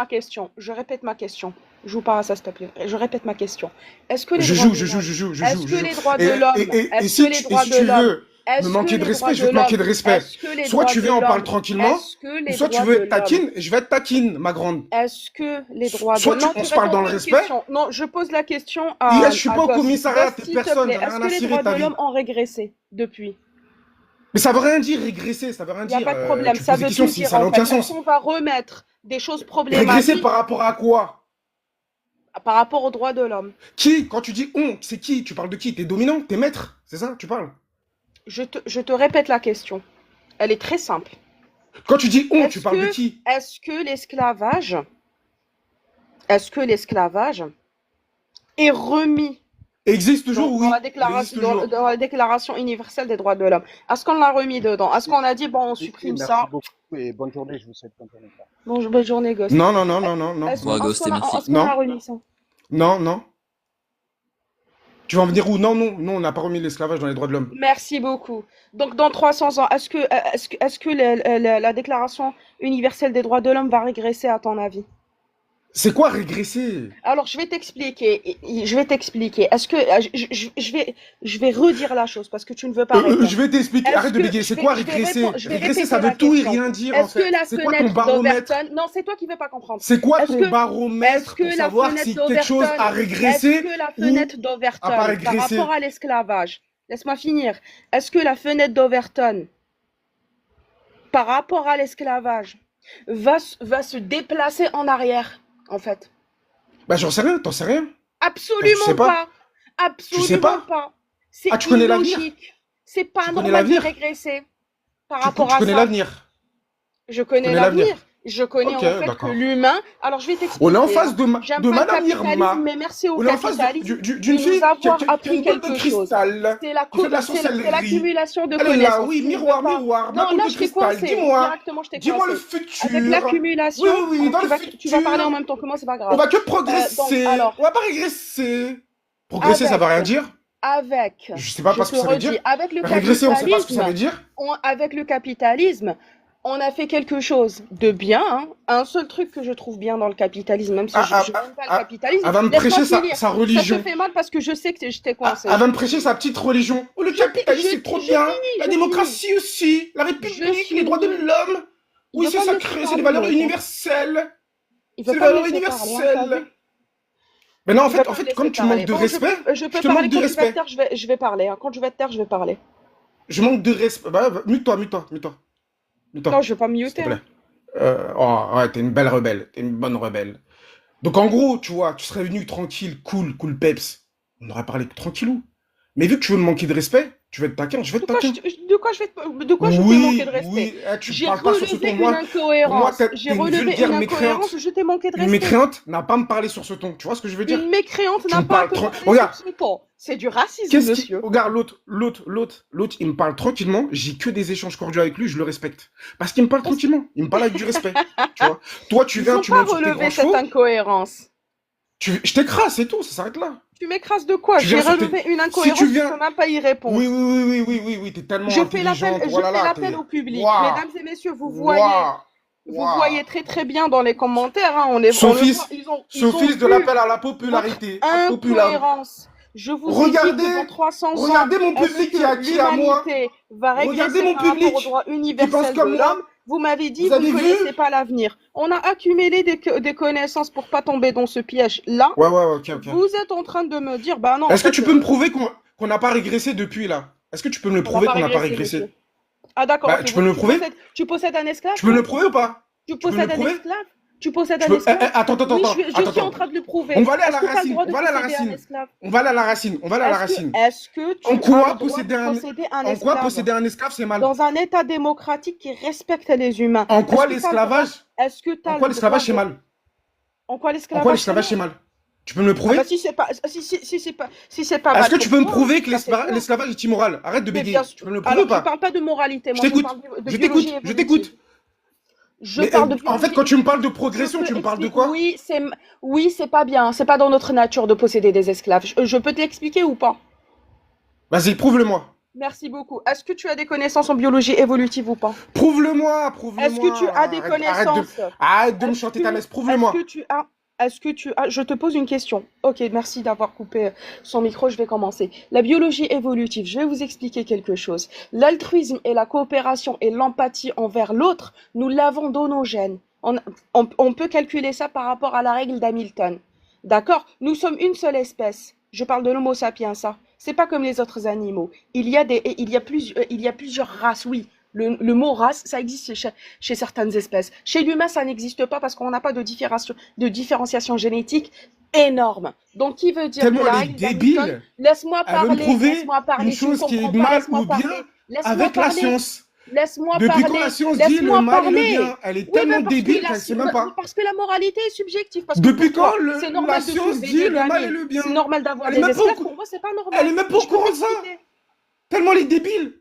Je répète ma question. Joue pas à ça, s'il te plaît. Je répète ma question. Est-ce que les Je droits joue, de je joue, l'homme, je joue, je est-ce joue, que je joue. les droits de l'homme, Et est-ce si que les droits si de tu l'homme, veux me est-ce que manquer de les droits respect, je vais de te manquer de l'homme, respect. est-ce que les Soit droits tu de viens, on parle l'homme, tranquillement, est-ce que ou les soit tu droits veux de être taquine, l'homme, et je vais être taquine, ma grande. est-ce que les droits de Soit l'homme, on se parle dans le respect. Non, je pose la question Hier, à je suis pas au Goss. commissariat, Goss, t'es s'il te personne, plaît, j'en ai est-ce rien que à les cirer droits de ta de vie. l'homme ont régressé depuis? Mais ça veut rien dire régresser, ça veut rien Il n'y a dire. pas de problème, Tu ça poses des veut questions tout si dire ça n'a en fait. aucun Est-ce sens. qu'on va remettre des choses Régresser problématiques par rapport à quoi? par rapport aux droits de l'homme? Qui? Quand tu dis on, c'est qui? Tu parles de qui? T'es dominant? T'es maître? C'est ça? Tu parles? Je te répète la question. Elle est très simple. Quand tu dis on, tu Est-ce parles de que, qui? est-ce que l'esclavage est remis Existe toujours, oui. Il existe toujours. dans la déclaration universelle des droits de l'homme? Est-ce qu'on l'a remis dedans? Est-ce qu'on a dit, bon, on supprime Merci ça? beaucoup et bonne journée, je vous souhaite bonne journée. Bonne journée, Ghost. Non, non, non, non, non, non. Est-ce Moi, est-ce Ghost, qu'on a, merci. est-ce qu'on Non. a remis ça? Non, non. Tu vas en venir où? Non, non, non, on n'a pas remis l'esclavage dans les droits de l'homme. Merci beaucoup. Donc, dans 300 ans, est-ce que la Déclaration universelle des droits de l'homme va régresser, à ton avis? C'est quoi régresser? Alors, je vais t'expliquer. Est-ce que je vais redire la chose parce que tu ne veux pas répondre. Je vais t'expliquer. Est-ce Arrête de que- bégayer. je C'est vais- quoi je vais régresser? répondre- je vais Régresser, ça répéter veut la tout et question. rien dire, en Est-ce que fait. la C'est quoi ton fenêtre baromètre? d'Overton... Non, c'est toi qui ne veux pas comprendre. C'est quoi Est-ce ton que- baromètre est-ce que pour la savoir fenêtre si quelque chose a d'Overton- régressé Est-ce que la fenêtre ou d'Overton, a pas par régressé? rapport à l'esclavage, laisse-moi finir, est-ce que la fenêtre d'Overton, par rapport à l'esclavage, va se déplacer en arrière, en fait? Bah, j'en sais rien, t'en sais rien. Absolument sais pas. pas. Tu sais Absolument pas. pas. C'est Ah, tu connais l'avenir. illogique. C'est pas Tu connais normal de l'avenir. régresser par Tu rapport à connais ça. l'avenir. Je connais connais l'avenir. l'avenir. Je connais Ok, en fait que d'accord. l'humain. Alors je vais t'expliquer. On est en face de, J'aime de pas le Madame capitalisme, Irma. mais merci au On est en face capitalisme. d'une de fille nous avoir qui a appris une boule de quelque chose. cristal. C'est la qui fait de la c'est sorcellerie. l'accumulation de Elle est connaissances. là, oui, Tu ne miroir, veux pas- miroir, ma Non, boule là de je t'ai cristal. coincé. Dis-moi, Directement, je t'ai dis-moi le coincé. futur. Avec l'accumulation. Oui, dans tu le vas, futur. tu vas parler en même temps que moi, c'est pas grave. On va que progresser. alors- On va pas régresser. Progresser, ça Avec- veut rien dire. Avec. Je sais pas je ce que te ça veut redis, dire. avec le Régresser, on sait pas ce que ça veut capitalisme. dire. Avec le capitalisme, on a fait quelque chose de bien. Hein. Un seul truc que je trouve bien dans le capitalisme, même si je n'aime pas le capitalisme. Elle va me laisse-moi prêcher finir. sa Ça religion. te fait mal parce que je sais que je t'ai coincé. Elle va me prêcher sa petite religion. Oh, le capitalisme, c'est trop bien. La je démocratie aussi. La Je République, finis. les droits de l'homme. Il Oui, veut c'est pas me sacré, laisser c'est des parler, valeurs l'autre. universelles. Il C'est veut des pas me valeurs laisser parler, hein, universelles. t'as vu? Mais non, Il veut pas me en fait, laisser comme tu parler. manques de Bon, respect, je peux je te parler. manque de Quand tu vas te respect. taire, je vais parler. Hein. Quand je vais te taire, je vais parler. Je manque de respect. Mute-toi, mute-toi, mute-toi. Non, Mute-toi, je vais pas me s'il te muter, hein. plaît. Oh, ouais, t'es une belle rebelle. T'es une bonne rebelle. Donc, en gros, tu vois, tu serais venu tranquille, cool peps. On aurait parlé tranquillou. Mais vu que tu veux me manquer de respect, tu vas être taquin, je vais être taquin. De quoi je t'ai manqué de respect? Oui, tu J'ai parles pas sur ce ton. relevé une Pour moi, incohérence. J'ai t'es une relevé vulgaire une mécréante. incohérence, je t'ai manqué de Une respect. mécréante n'a pas à me parler sur ce ton. Tu vois ce que je veux dire? Une mécréante Tu n'a me pas à parles te parler Regarde, sur ce ton. C'est du racisme, qu'est-ce qui. monsieur. Regarde, l'autre, il me parle tranquillement. J'ai que des échanges cordiaux avec lui, je le respecte. Parce qu'il me parle tranquillement. Il me parle avec du respect. Tu vois? Toi, tu Ils viens, n'ont tu pas montes sur tes grands relevé cette chevaux. incohérence. Je t'écrase, c'est tout, ça s'arrête là. Tu m'écrases de quoi? Tu J'ai viens sur tes. relevé une Si incohérence, tu tu viens. peux même pas y répondre. Oui, t'es tellement Je fais intelligente. l'appel, Oh là là, t'es. au public. Waouh, Mesdames et messieurs, vous waouh, voyez waouh. très très bien dans les commentaires, hein, on le voit. Ils ont Sophiste de vu l'appel à la votre popularité. incohérence. Je vous ai dit que dans 300 ans, Regardez mon est-ce public que qui est à moi. l'humanité va Regardez régresser mon par rapport au public droit qui pense universel de comme moi. l'homme? Vous m'avez dit, Vous vous avez ne vu? connaissez pas l'avenir. On a accumulé des connaissances pour pas tomber dans ce piège-là. Ouais, ok. Vous êtes en train de me dire, bah non, en Est-ce que fait, tu peux me prouver qu'on n'a pas régressé depuis là? Est-ce que tu peux me le on n'a prouver pas qu'on n'a pas régressé, régressé? monsieur. Ah d'accord, Bah, ok. tu peux me le prouver? Tu possèdes un esclave, Tu peux me toi? le prouver ou pas? Tu Tu peux me le possèdes un prouver? esclave? Tu possèdes Tu un peux. esclave? Attends, Oui, je suis en attends. train de le prouver. On va aller à Est-ce la que tu as le racine. droit de On va aller à la posséder un racine. esclave? On va aller à la racine. On va aller à la racine. Est-ce que tu En as quoi le droit de posséder un en quoi esclave posséder un esclave c'est mal? dans un État démocratique qui respecte les humains? En quoi Est-ce que tu as le droit? l'esclavage? Est-ce que tu En as quoi le droit l'esclavage c'est de... mal? En quoi En quoi l'esclavage c'est l'esclavage c'est mal? mal? Tu peux me le Ah prouver? bah si c'est pas si c'est pas Est-ce mal que pour tu peux me toi, prouver que ça c'est toi. l'esclavage est immoral? Arrête de Mais bien bégayer. sûr. Tu peux me le prouver Alors ou je pas? parle pas de moralité, Je moi je t'écoute. parle de Je biologie t'écoute. Je évolutive. t'écoute. Je Mais parle de en fait, biologie. quand tu me parles de Je progression, peux tu me parles de expliquer. quoi? Oui, c'est pas bien. C'est pas dans notre nature de posséder des esclaves. Je peux t'expliquer ou pas? Vas-y, prouve-le-moi. Merci beaucoup. Est-ce que tu as des connaissances en biologie évolutive ou pas? Prouve-le-moi, Est-ce que tu as des Arrête connaissances? arrête de me Est-ce chanter que, ta messe, est-ce prouve-le-moi. que tu as, je te pose une question. Ok, merci d'avoir coupé son micro, je vais commencer. La biologie évolutive, je vais vous expliquer quelque chose. L'altruisme et la coopération et l'empathie envers l'autre, nous l'avons dans nos gènes. On peut calculer ça par rapport à la règle d'Hamilton. D'accord? Nous sommes une seule espèce. Je parle de l'Homo sapiens, ça. C'est pas comme les autres animaux. Il y a plusieurs races, oui. Le mot race, ça existe chez certaines espèces. Chez l'humain, ça n'existe pas parce qu'on n'a pas de différenciation génétique énorme. Donc, qui veut dire Tellement que la elle est règle d'Hamilton, débile, laisse-moi elle veut me prouver parler, une tu ne chose qui est comprends pas, mal laisse-moi ou bien parler, laisse-moi avec la parler, science. laisse-moi Depuis quand parler, la science dit le laisse-moi mal et le parler. bien? Elle est Oui, tellement mais débile qu'elle sait même pas. parce que la moralité est subjective. Parce que Depuis pour toi, quand c'est la normal de science soulever dit des le mal et gamines. le bien? C'est normal d'avoir Elle est des même pas au esclaves. cou- Pour moi, c'est pas Elle normal. est même pas au Je peux courant de ça. t'expliquer. Tellement elle est débile.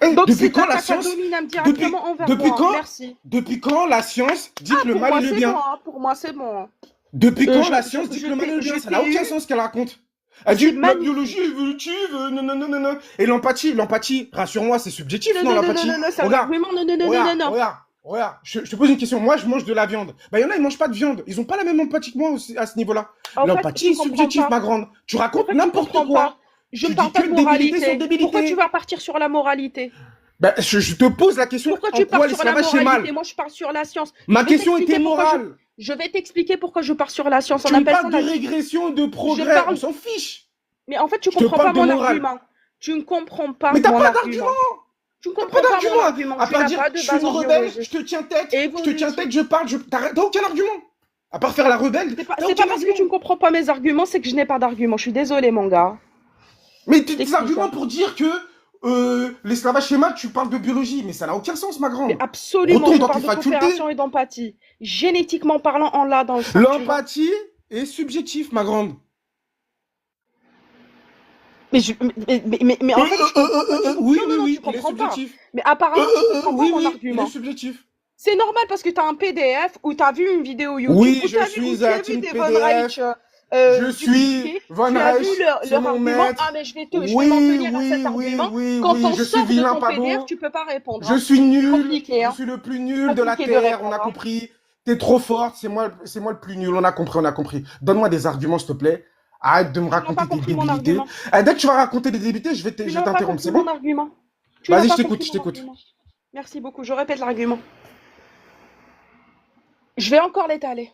Donc, Depuis c'est quand un la science cacadomine depuis, directement envers depuis moi. quand Merci. depuis quand la science dit que le Pour mal moi, et le c'est bien? bon. Pour moi, c'est bon. Depuis quand la Je, science dit je que le mal et le bien? je Ça n'a t'ai aucun eu. sens ce qu'elle raconte. Elle C'est dit la magnifique. biologie évolutive, non. Et l'empathie, rassure-moi, c'est subjectif, Non, non, non, non, non, l'empathie? non, non, c'est un Regarde, argument. Non, non, non, non, non, non. regarde. Je te pose une question. Moi, je mange de la viande. Bah, il y en a, ils mangent pas de viande. Ils ont pas la même empathie que moi aussi, à ce niveau-là. En fait, L'empathie tu est comprends subjective, pas. ma grande. Tu En racontes fait, tu n'importe comprends quoi. pas. Je Tu ne parle dis pas que de débilité sur moralité. Pourquoi tu débilité. vas partir sur la moralité? Bah, je te pose la question, Pourquoi en tu quoi pars sur la l'esclavage c'est moralité? mal? Moi, je pars sur la science. Ma question était morale. Je vais t'expliquer pourquoi je pars sur la science. On Tu me appelle ça parles de régression, de Je progrès, parle. on s'en fiche. Mais en fait, tu Je te comprends parle pas de mon morale. argument. Tu ne comprends pas Mais t'as mon pas argument. d'argument. Tu ne T'as comprends pas pas mon d'argument. argument. À Tu part n'as dire, pas de je suis base une en rebelle, biologie. je te tiens tête, Évolutive. je parle, t'as aucun argument. À part faire la rebelle, C'est pas t'as aucun parce que tu argument. ne comprends pas mes arguments, c'est que je n'ai pas d'argument. Je suis désolée, mon gars. Mais Je tes t'explique. arguments pour dire que l'esclavage c'est mal, tu parles de biologie, mais ça n'a aucun sens, ma Mais grande. absolument, Retourne je dans parle tes de facultés. coopération et d'empathie. Génétiquement parlant, on l'a dans le sang. Tu vois. L'empathie est subjective, ma grande. Mais en fait, Oui, non, tu il est comprends pas. subjectif. Mais apparemment, tu comprends pas mon Il argument. est subjectif. C'est normal parce que tu as un PDF ou tu as vu une vidéo YouTube Oui, ou je tu as suis vu un des team Von PDF. Reich Je suis dupliqués. Von Tu as Reich, vu c'est leur mon argument. maître. Ah, mais je vais m'en tenir à cet argument. Quand on je suis sort de vilain, ton pas PDF, beau. tu peux pas répondre. Je Hein. suis nul. Compliqué, Je hein. suis le plus nul de la Compliqué de Terre, on répondre. a Hein. compris. T'es trop forte, c'est moi le plus nul, on a compris. Donne-moi des arguments, s'il te plaît. Arrête de me Tu n'as raconter pas tes compris mon débilités. argument. Dès que tu vas raconter des débilités, je vais Tu n'as pas t'interrompre, compris c'est mon bon? argument. Tu n'as Vas-y, pas je t'écoute, compris je mon t'écoute. argument. Merci beaucoup. Je répète l'argument. Je vais encore l'étaler.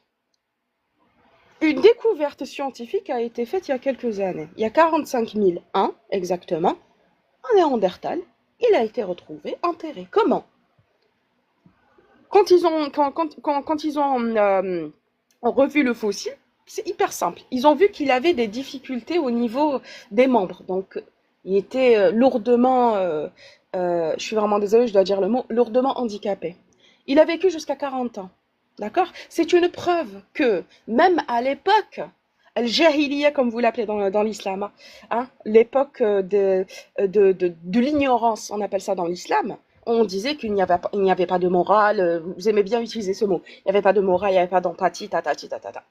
Une découverte scientifique a été faite il y a quelques années. Il y a 45 000 ans, exactement. un Néandertal, il a été retrouvé enterré. Comment? Quand ils ont revu le fossile, c'est hyper simple. Ils ont vu qu'il avait des difficultés au niveau des membres. Donc, il était lourdement, je suis vraiment désolée, je dois dire le mot, lourdement handicapé. Il a vécu jusqu'à 40 ans. D'accord? C'est une preuve que, même à l'époque, Al-Jahiliya, comme vous l'appelez dans l'islam, hein, l'époque de l'ignorance, on appelle ça dans l'islam, on disait qu'il n'y avait pas de morale, vous aimez bien utiliser ce mot, il n'y avait pas de morale, il n'y avait pas d'empathie,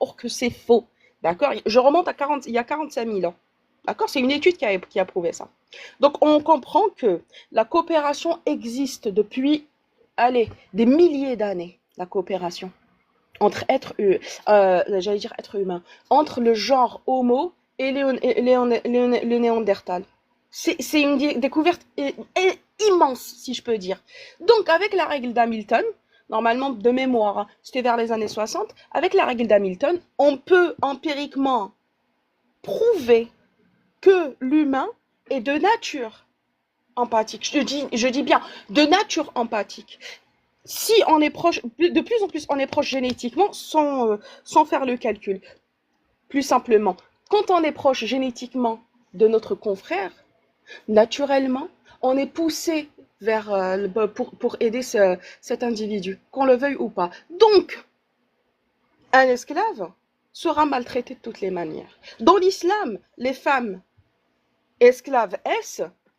Or que c'est faux, d'accord? Je remonte il y a 45 000 ans, d'accord? C'est une étude qui a prouvé ça. Donc on comprend que la coopération existe depuis, allez, des milliers d'années, la coopération entre j'allais dire êtres humains, entre le genre Homo et le Néandertal. C'est une découverte immense, si je peux dire. Donc, avec la règle d'Hamilton, normalement de mémoire, hein, c'était vers les années 60, avec la règle d'Hamilton, on peut empiriquement prouver que l'humain est de nature empathique. Je dis bien de nature empathique. Si on est proche, de plus en plus on est proche génétiquement, sans faire le calcul. Plus simplement, quand on est proche génétiquement de notre confrère, naturellement, on est poussé pour aider cet individu, qu'on le veuille ou pas. Donc, un esclave sera maltraité de toutes les manières. Dans l'islam, les femmes esclaves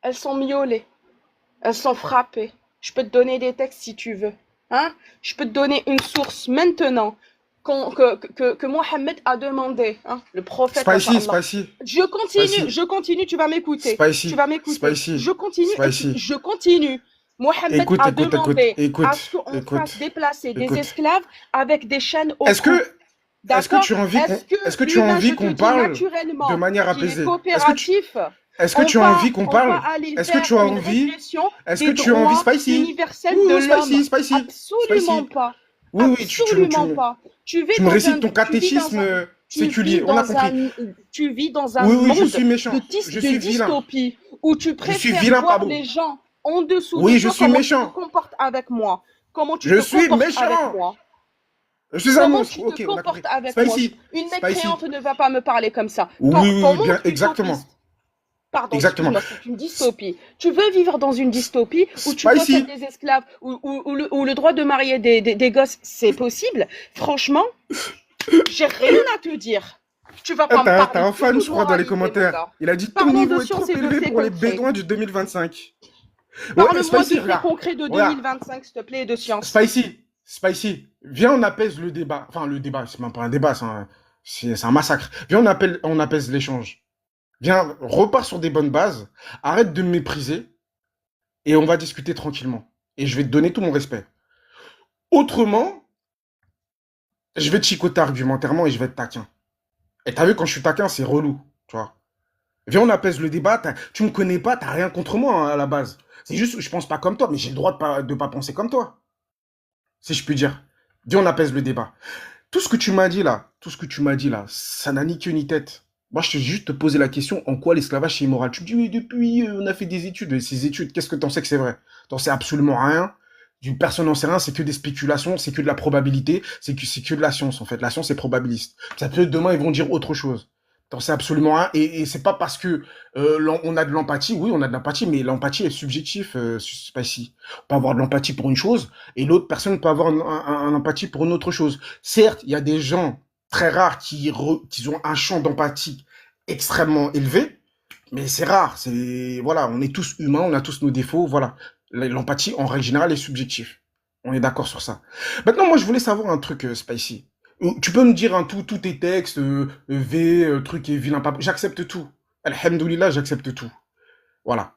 elles sont miaulées, elles sont frappées. Je peux te donner des textes si tu veux. Hein? Je peux te donner une source maintenant que Mohammed a demandé. Hein? Le prophète. Spicy. Je continue, tu vas m'écouter. Tu vas m'écouter. Spicy. Je continue. Mohammed a demandé à ce qu'on fasse déplacer des esclaves avec des chaînes au cou. Est-ce que tu as envie qu'on parle de manière apaisée? Est-ce que tu as envie qu'on parle? Est-ce que tu as envie Spicy? Spicy. Absolument pas. Oui, absolument pas. Tu me récites ton catéchisme séculier, on a compris. Tu vis dans un monde je suis méchant. de dystopie où tu préfères voir les gens en dessous de je suis méchant. Comment tu te comportes avec moi? Comment tu te comportes avec moi? Je suis un monstre. Comment tu te comportes avec moi? Une mécréante ne va pas me parler comme ça. Oui, bien, exactement. Pardon, c'est une dystopie. Tu veux vivre dans une dystopie où tu possèdes des esclaves, où le droit de marier des gosses, c'est possible? Franchement, j'ai rien à te dire. Tu vas pas me parler. T'as un fan, je crois, dans les commentaires. Il a dit ton niveau est trop élevé pour les bédouins du 2025. Parle-moi de faits concrets de 2025, s'il te plaît, et de science. Spicy, viens, on apaise le débat. Enfin, le débat, c'est même pas un débat, c'est un massacre. Viens, on apaise l'échange. Viens, repars sur des bonnes bases, arrête de me mépriser, et on va discuter tranquillement. Et je vais te donner tout mon respect. Autrement, je vais te chicoter argumentairement et je vais être taquin. Et t'as vu, quand je suis taquin, c'est relou, tu vois. Viens, on apaise le débat, tu me connais pas, t'as rien contre moi, hein, à la base. C'est juste que je pense pas comme toi, mais j'ai le droit de pas penser comme toi. Si je puis dire. Viens, on apaise le débat. Tout ce que tu m'as dit là, ça n'a ni queue ni tête. Moi, je te juste te poser la question, en quoi l'esclavage est immoral? Tu me dis, oui, depuis, on a fait des études. Et ces études, qu'est-ce que t'en sais que c'est vrai? T'en sais absolument rien. Personne n'en sait rien, c'est que des spéculations, c'est que de la probabilité, c'est que de la science, en fait. La science est probabiliste. Ça peut être demain, ils vont dire autre chose. T'en sais absolument rien. Et c'est pas parce que on a de l'empathie. Oui, on a de l'empathie, mais l'empathie est subjectif. C'est pas si. On peut avoir de l'empathie pour une chose, et l'autre personne peut avoir un empathie pour une autre chose. Certes, il y a des gens très rares qui ont un champ d'empathie extrêmement élevé, mais c'est rare. Voilà, on est tous humains, on a tous nos défauts, voilà. L'empathie, en règle générale, est subjective. On est d'accord sur ça. Maintenant, moi, je voulais savoir un truc, Spicy. Tu peux me dire tous tes textes, truc et vilain pas. J'accepte tout. Alhamdoulilah, j'accepte tout. Voilà.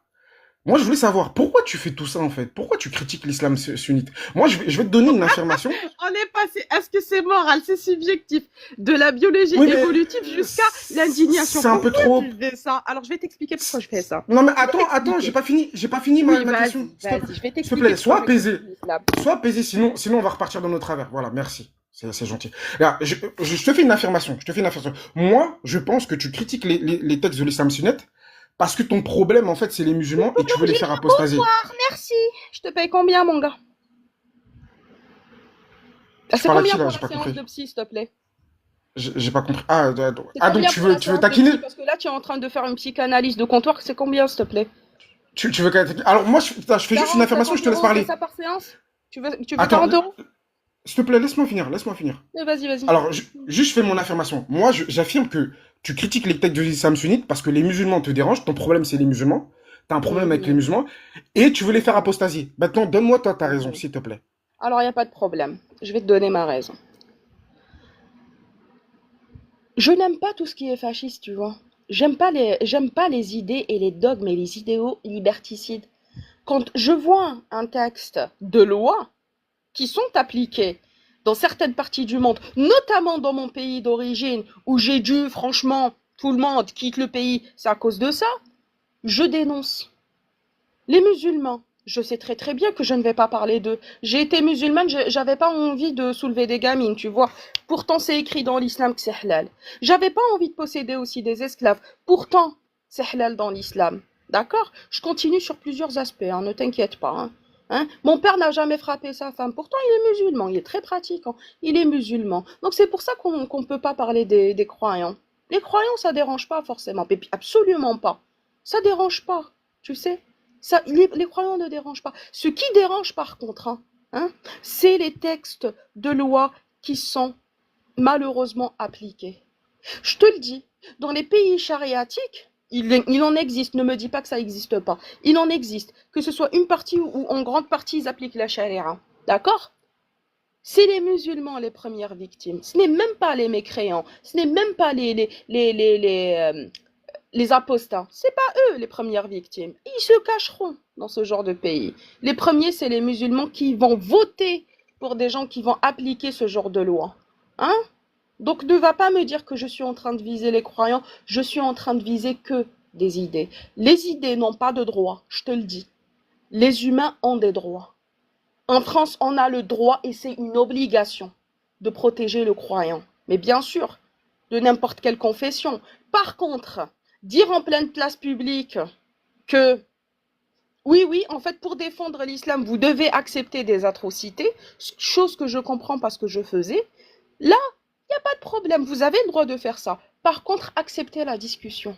Moi, je voulais savoir, pourquoi tu fais tout ça, en fait? Pourquoi tu critiques l'islam sunnite? Moi, je vais te donner une affirmation. On est passé, est-ce que c'est moral, c'est subjectif, de la biologie évolutive jusqu'à l'indignation. C'est un peu trop. Tu fais ça. Alors, je vais t'expliquer pourquoi je fais ça. Non, mais attends, j'ai pas fini ma question. Vas-y, je vais t'expliquer. S'il te plaît, sois apaisé, sinon on va repartir dans nos travers. Voilà, merci. C'est gentil. Là, je te fais une affirmation. Moi, je pense que tu critiques les textes de l'islam sunnite Parce que ton problème, en fait, c'est les musulmans et tu veux les faire apostasier. Bonsoir, merci. Je te paye combien, mon gars? Tu C'est parles à combien qui, là? pour J'ai la pas séance compris. de psy, s'il te plaît? J'ai pas compris. Ah, C'est donc combien tu pour la veux séance de taquiner? psy? Parce que là, tu es en train de faire une psychanalyse de comptoir. C'est combien, s'il te plaît? Tu veux taquiner? Alors, moi, putain, je fais juste une 40, affirmation, je te laisse 50 euros, c'est parler. ça par séance? Tu veux Attends, 40 euros? s'il te plaît, laisse-moi finir, laisse-moi finir. Vas-y, vas-y. Alors, juste je fais mon affirmation. Moi, j'affirme que tu critiques les textes de l'islam sunnite parce que les musulmans te dérangent. Ton problème, c'est les musulmans. T'as un problème avec les musulmans. Et tu veux les faire apostasier. Maintenant, donne-moi toi ta raison, s'il te plaît. Alors, il n'y a pas de problème. Je vais te donner ma raison. Je n'aime pas tout ce qui est fasciste, tu vois. J'aime pas les idées et les dogmes et les idéaux liberticides. Quand je vois un texte de loi qui sont appliqués dans certaines parties du monde, notamment dans mon pays d'origine, où j'ai dû, franchement, tout le monde quitte le pays, c'est à cause de ça, je dénonce. Les musulmans, je sais très très bien que je ne vais pas parler d'eux. J'ai été musulmane, j'avais pas envie de soulever des gamines, tu vois. Pourtant, c'est écrit dans l'islam que c'est halal. J'avais pas envie de posséder aussi des esclaves. Pourtant, c'est halal dans l'islam. D'accord? Je continue sur plusieurs aspects, hein, ne t'inquiète pas. Hein. Mon père n'a jamais frappé sa femme. Pourtant, il est musulman, il est très pratiquant. Il est musulman. Donc, c'est pour ça qu'on ne peut pas parler des croyants. Les croyants, ça dérange pas forcément. Mais absolument pas. Ça dérange pas, tu sais. Ça, les croyants ne dérangent pas. Ce qui dérange par contre, c'est les textes de loi qui sont malheureusement appliqués. Je te le dis, dans les pays chariatiques, il en existe, ne me dis pas que ça n'existe pas. Il en existe, que ce soit une partie ou en grande partie, ils appliquent la charia. D'accord? C'est les musulmans les premières victimes. Ce n'est même pas les mécréants. Ce n'est même pas les apostats. C'est pas eux les premières victimes. Ils se cacheront dans ce genre de pays. Les premiers, c'est les musulmans qui vont voter pour des gens qui vont appliquer ce genre de loi. Hein? Donc ne va pas me dire que je suis en train de viser les croyants. Je suis en train de viser que des idées. Les idées n'ont pas de droit, je te le dis. Les humains ont des droits. En France, on a le droit et c'est une obligation de protéger le croyant. Mais bien sûr, de n'importe quelle confession. Par contre, dire en pleine place publique que oui, en fait, pour défendre l'islam, vous devez accepter des atrocités, chose que je comprends parce que je faisais, là, il n'y a pas de problème, vous avez le droit de faire ça. Par contre, acceptez la discussion.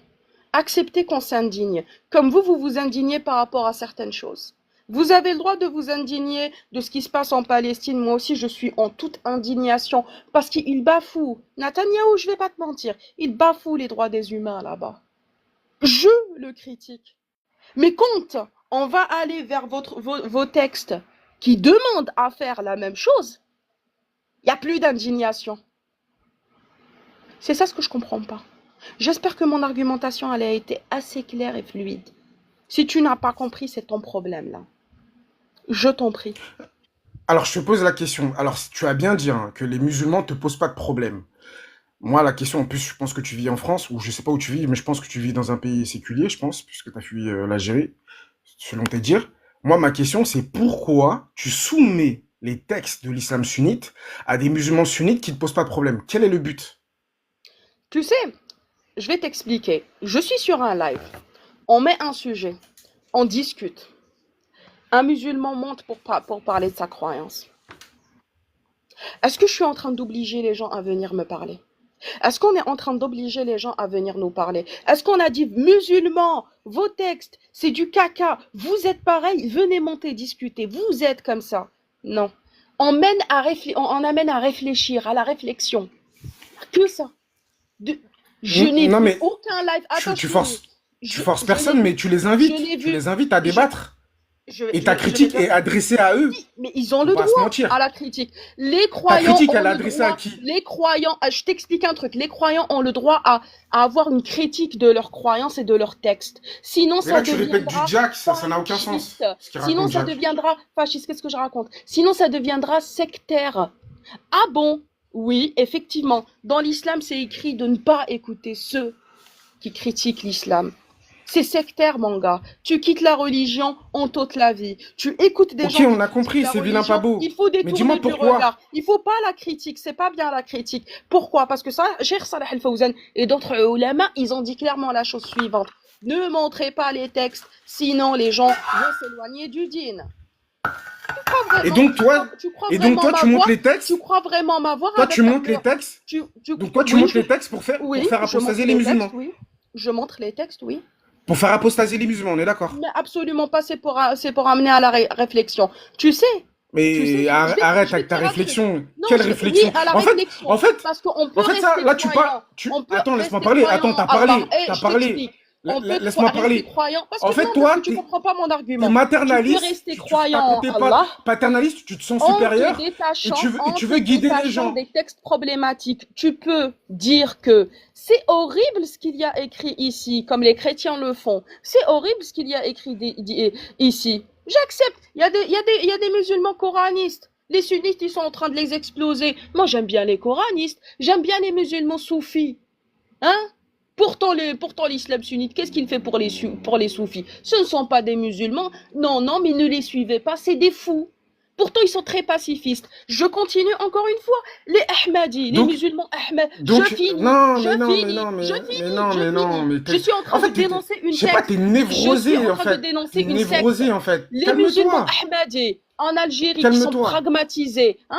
Acceptez qu'on s'indigne. Comme vous vous indignez par rapport à certaines choses. Vous avez le droit de vous indigner de ce qui se passe en Palestine. Moi aussi, je suis en toute indignation parce qu'il bafoue. Netanyahou, je ne vais pas te mentir, il bafoue les droits des humains là-bas. Je le critique. Mais quand on va aller vers vos textes qui demandent à faire la même chose, il n'y a plus d'indignation. C'est ça ce que je ne comprends pas. J'espère que mon argumentation elle a été assez claire et fluide. Si tu n'as pas compris, c'est ton problème là. Je t'en prie. Alors, je te pose la question. Alors, tu as bien dit que les musulmans te posent pas de problème. Moi, la question, en plus, je pense que tu vis en France, ou je sais pas où tu vis, mais je pense que tu vis dans un pays séculier, je pense, puisque tu as fui l'Algérie, selon tes dires. Moi, ma question, c'est pourquoi tu soumets les textes de l'islam sunnite à des musulmans sunnites qui ne te posent pas de problème? Quel est le but? Tu sais, je vais t'expliquer. Je suis sur un live. On met un sujet. On discute. Un musulman monte pour parler de sa croyance. Est-ce que je suis en train d'obliger les gens à venir me parler? Est-ce qu'on est en train d'obliger les gens à venir nous parler? Est-ce qu'on a dit, musulmans, vos textes, c'est du caca, vous êtes pareil, venez monter discuter, vous êtes comme ça? Non. On amène à réfléchir, à la réflexion. Que ça. Je n'ai Non, vu mais aucun live. Attends, tu forces personne, mais tu les invites. Tu les invites à débattre. Et ta critique est adressée à eux. Mais ils ont le Faut pas se droit mentir. à la critique. Les croyants critique, ont elle est le adressée droit. à qui? Les croyants, je t'explique un truc. Les croyants ont le droit à avoir une critique de leurs croyances et de leurs textes. Sinon, Mais ça là, tu répètes deviendra du Jack, ça n'a aucun sens. fasciste. Ce qu'il raconte Sinon, ça Jack. deviendra fasciste. Qu'est-ce que je raconte? Sinon, ça deviendra sectaire. Ah bon? Oui, effectivement. Dans l'islam, c'est écrit de ne pas écouter ceux qui critiquent l'islam. C'est sectaire, mon gars. Tu quittes la religion, on t'ôte la vie. Tu écoutes des Ok, gens on qui a critiquent compris, la c'est vilain religion, pas beau. il faut Mais détourner dis-moi du pourquoi. regard. Il faut pas la critique, c'est pas bien la critique. Pourquoi? Parce que ça, Cheikh Salah Al-Fawzan et d'autres ulama, ils ont dit clairement la chose suivante. Ne montrez pas les textes, sinon les gens vont s'éloigner du dîn. Et donc toi, Tu crois et donc vraiment toi, tu montes les textes. Tu crois vraiment m'avoir Toi, avec tu montes les textes. Donc toi, tu oui, montes les textes pour faire oui, je apostasier montre les les musulmans. textes, oui. Je montre les textes, oui. Pour faire apostasier les musulmans, on est d'accord. Mais absolument pas, c'est pour amener à la réflexion. Tu sais, Mais arrête je vais avec ta te dire un réflexion. truc. Non, Quelle réflexion? Oui, à la En réflexion. fait, Parce qu'on peut ça, rester là, tu croyant. parles. On peut Attends, laisse-moi rester parler. croyant Attends, t'as en parlé. Allah. T'as Je parlé. t'explique. On peut Laisse-moi rester parler. croyant. Parce En que fait, non, toi, parce que tu comprends pas mon argument. t'es maternaliste. Tu peux rester T'as croyant côté en Allah. paternaliste, tu te sens En supérieur. te détachant, tu veux guider les gens. des textes problématiques, tu peux dire que c'est horrible ce qu'il y a écrit ici, comme les chrétiens le font. C'est horrible ce qu'il y a écrit ici. J'accepte. Il y a des musulmans coranistes. Les sunnites, ils sont en train de les exploser. Moi, j'aime bien les coranistes. J'aime bien les musulmans soufis. Hein? Pourtant, l'islam sunnite, qu'est-ce qu'il fait pour les soufis? Ce ne sont pas des musulmans. Non, mais ne les suivez pas, c'est des fous. Pourtant, ils sont très pacifistes. Je continue encore une fois. Les Ahmadis, les musulmans Ahmad. Je finis. Je suis en train de dénoncer une secte. Je sais pas, t'es névrosé, en fait. Névrosé, en fait. Les musulmans Ahmadis en Algérie qui sont pragmatisés, hein?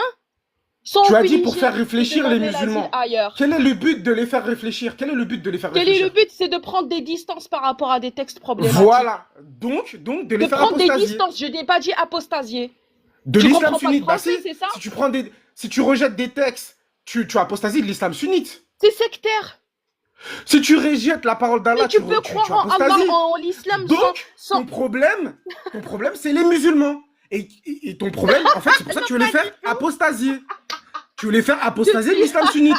Tu as dit pour faire réfléchir les musulmans. Quel est le but de les faire réfléchir? Quel est le but de les faire réfléchir? Quel est le but? C'est de prendre des distances par rapport à des textes problématiques. Voilà. Donc de les faire prendre apostasier. des distances. Je n'ai pas dit apostasier. De l'islam sunnite. Bah si, si tu rejettes des textes, tu apostasies de l'islam sunnite. C'est sectaire. Si tu rejettes la parole d'Allah, tu peux croire en Allah, en l'islam. Donc, ton problème, c'est les musulmans. Et ton problème, en fait, c'est pour ça que tu veux les faire apostasier. Tu veux les faire apostasier de l'islam sunnite.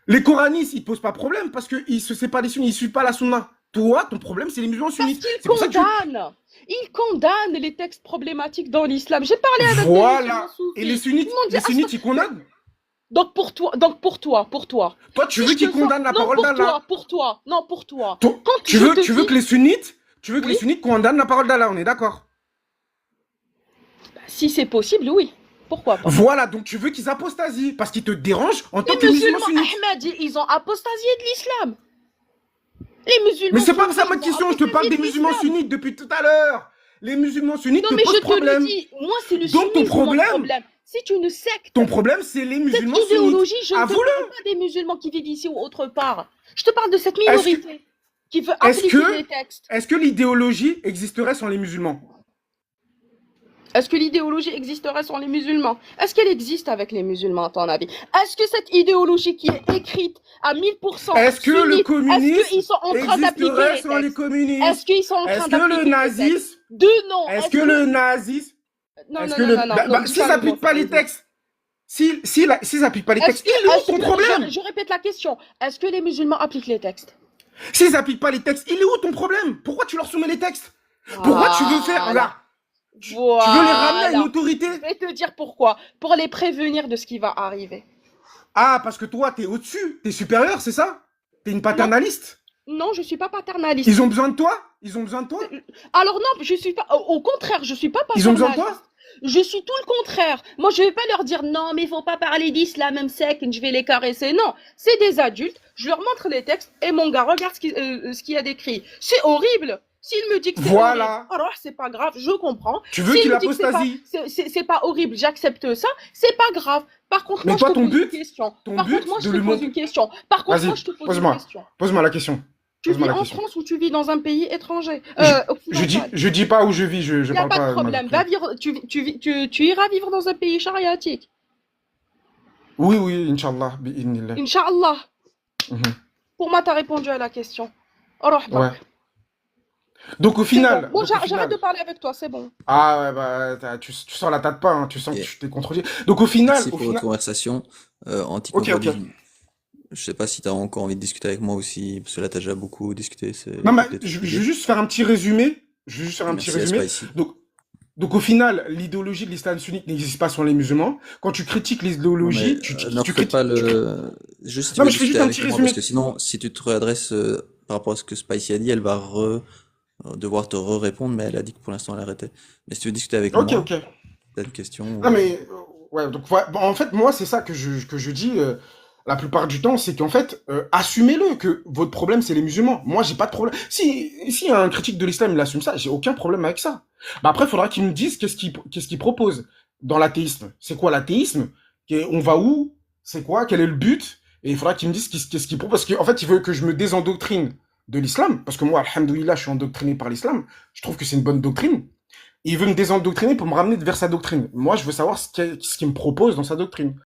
Les coranistes, ils posent pas problème parce qu'ils se séparent des sunnites, ils suivent pas la sunna. Toi, ton problème, c'est les musulmans sunnites. Parce qu'ils condamnent. Ils condamnent les textes problématiques dans l'islam. J'ai parlé avec des musulmans soufis. Et les sunnites, ils condamnent. Donc pour toi. Toi, tu veux qu'ils condamnent la parole d'Allah. Pour toi. Tu veux que les sunnites, les sunnites condamnent la parole d'Allah, on est d'accord? Si c'est possible, oui. Pourquoi pas? Voilà, donc tu veux qu'ils apostasient parce qu'ils te dérangent en tant que musulmans. musulmans sunnites. Les musulmans ils ont apostasié de l'islam. Les musulmans. Mais c'est pas ça ma question, je te parle des musulmans sunnites depuis tout à l'heure. Les musulmans sunnites te posent problème. Non mais je te le dis, moi c'est le donc ton problème, c'est une secte. Ton problème c'est les musulmans sunnites. Cette idéologie, je ne te parle pas des musulmans qui vivent ici ou autre part. Je te parle de cette minorité qui veut appliquer les textes. Est-ce que l'idéologie existerait sans les musulmans? Est-ce que l'idéologie existerait sans les musulmans? Est-ce qu'elle existe avec les musulmans, à ton avis? Est-ce que cette idéologie qui est écrite à 1000%, est-ce que le communisme est-ce qu'ils sont en train d'appliquer sans les communistes? Est-ce qu'ils sont en train d'appliquer le nazisme? Non. Est-ce que le nazisme? Non. S'ils n'appliquent pas les textes, s'ils n'appliquent pas les textes, il est où ton problème? Je répète la question. Est-ce que les musulmans appliquent les textes? S'ils n'appliquent pas les textes, il est où ton problème? Pourquoi tu leur soumets les textes? Pourquoi tu veux faire là? Tu veux les ramener à une autorité? Je vais te dire pourquoi. Pour les prévenir de ce qui va arriver. Ah, parce que toi, t'es au-dessus, t'es supérieur, c'est ça? T'es une paternaliste? Non, je suis pas paternaliste. Ils ont besoin de toi? Alors non, je suis pas. Au contraire, je suis pas paternaliste. Ils ont besoin de toi? Je suis tout le contraire. Moi, je vais pas leur dire non, mais il faut pas parler d'islam, même sec, je vais les caresser. Non, c'est des adultes. Je leur montre les textes et mon gars, regarde ce qu'il y a décrit. C'est horrible. S'il me dit que c'est horrible, alors c'est pas grave, je comprends. Tu veux qu'il apostasie? C'est pas horrible, j'accepte ça, c'est pas grave. Par contre, moi, je te pose une question. Par contre, moi, je te pose une question. Pose-moi la question. Tu vis en France ou tu vis dans un pays étranger? Je dis pas où je vis, je parle pas. Y a pas de problème. Va vivre, tu iras vivre dans un pays chariatique. Oui, Inch'Allah. Inch'Allah. Pour moi, t'as répondu à la question. Ouais. Donc au final... Bon, j'arrête de parler avec toi, c'est bon. Ah ouais, bah tu sens la tête pas, hein, tu sens que tu t'es contredit. Donc au final... Merci pour votre conversation. Anticophobie. Je sais pas si tu as encore envie de discuter avec moi aussi, parce que là tu as déjà beaucoup discuté. Non, mais je vais juste faire un petit résumé. Donc au final, l'idéologie de l'islam sunnite n'existe pas sans les musulmans. Quand tu critiques l'idéologie, tu critiques pas le... Juste, non, mais je fais juste un petit résumé. Parce que sinon, si tu te réadresses par rapport à ce que Spicy a dit, elle va devoir te répondre, mais elle a dit que pour l'instant elle arrêtait. Mais si tu veux discuter avec moi, t'as une question. Non mais ouais, donc bon, en fait moi c'est ça que je dis. la plupart du temps, c'est qu'en fait, assumez-le, que votre problème, c'est les musulmans. Moi, j'ai pas de problème. Si un critique de l'islam, il assume ça, j'ai aucun problème avec ça. Bah après, il faudra qu'il me dise qu'est-ce qu'il propose dans l'athéisme. C'est quoi l'athéisme? On va où? C'est quoi? Quel est le but? Et il faudra qu'il me dise qu'est-ce qu'il propose. Parce qu'en fait, il veut que je me désendoctrine de l'islam. Parce que moi, alhamdoulilah, je suis endoctriné par l'islam. Je trouve que c'est une bonne doctrine. Il veut me désendoctriner pour me ramener vers sa doctrine. Moi, je veux savoir ce qu'il me propose dans sa doctrine.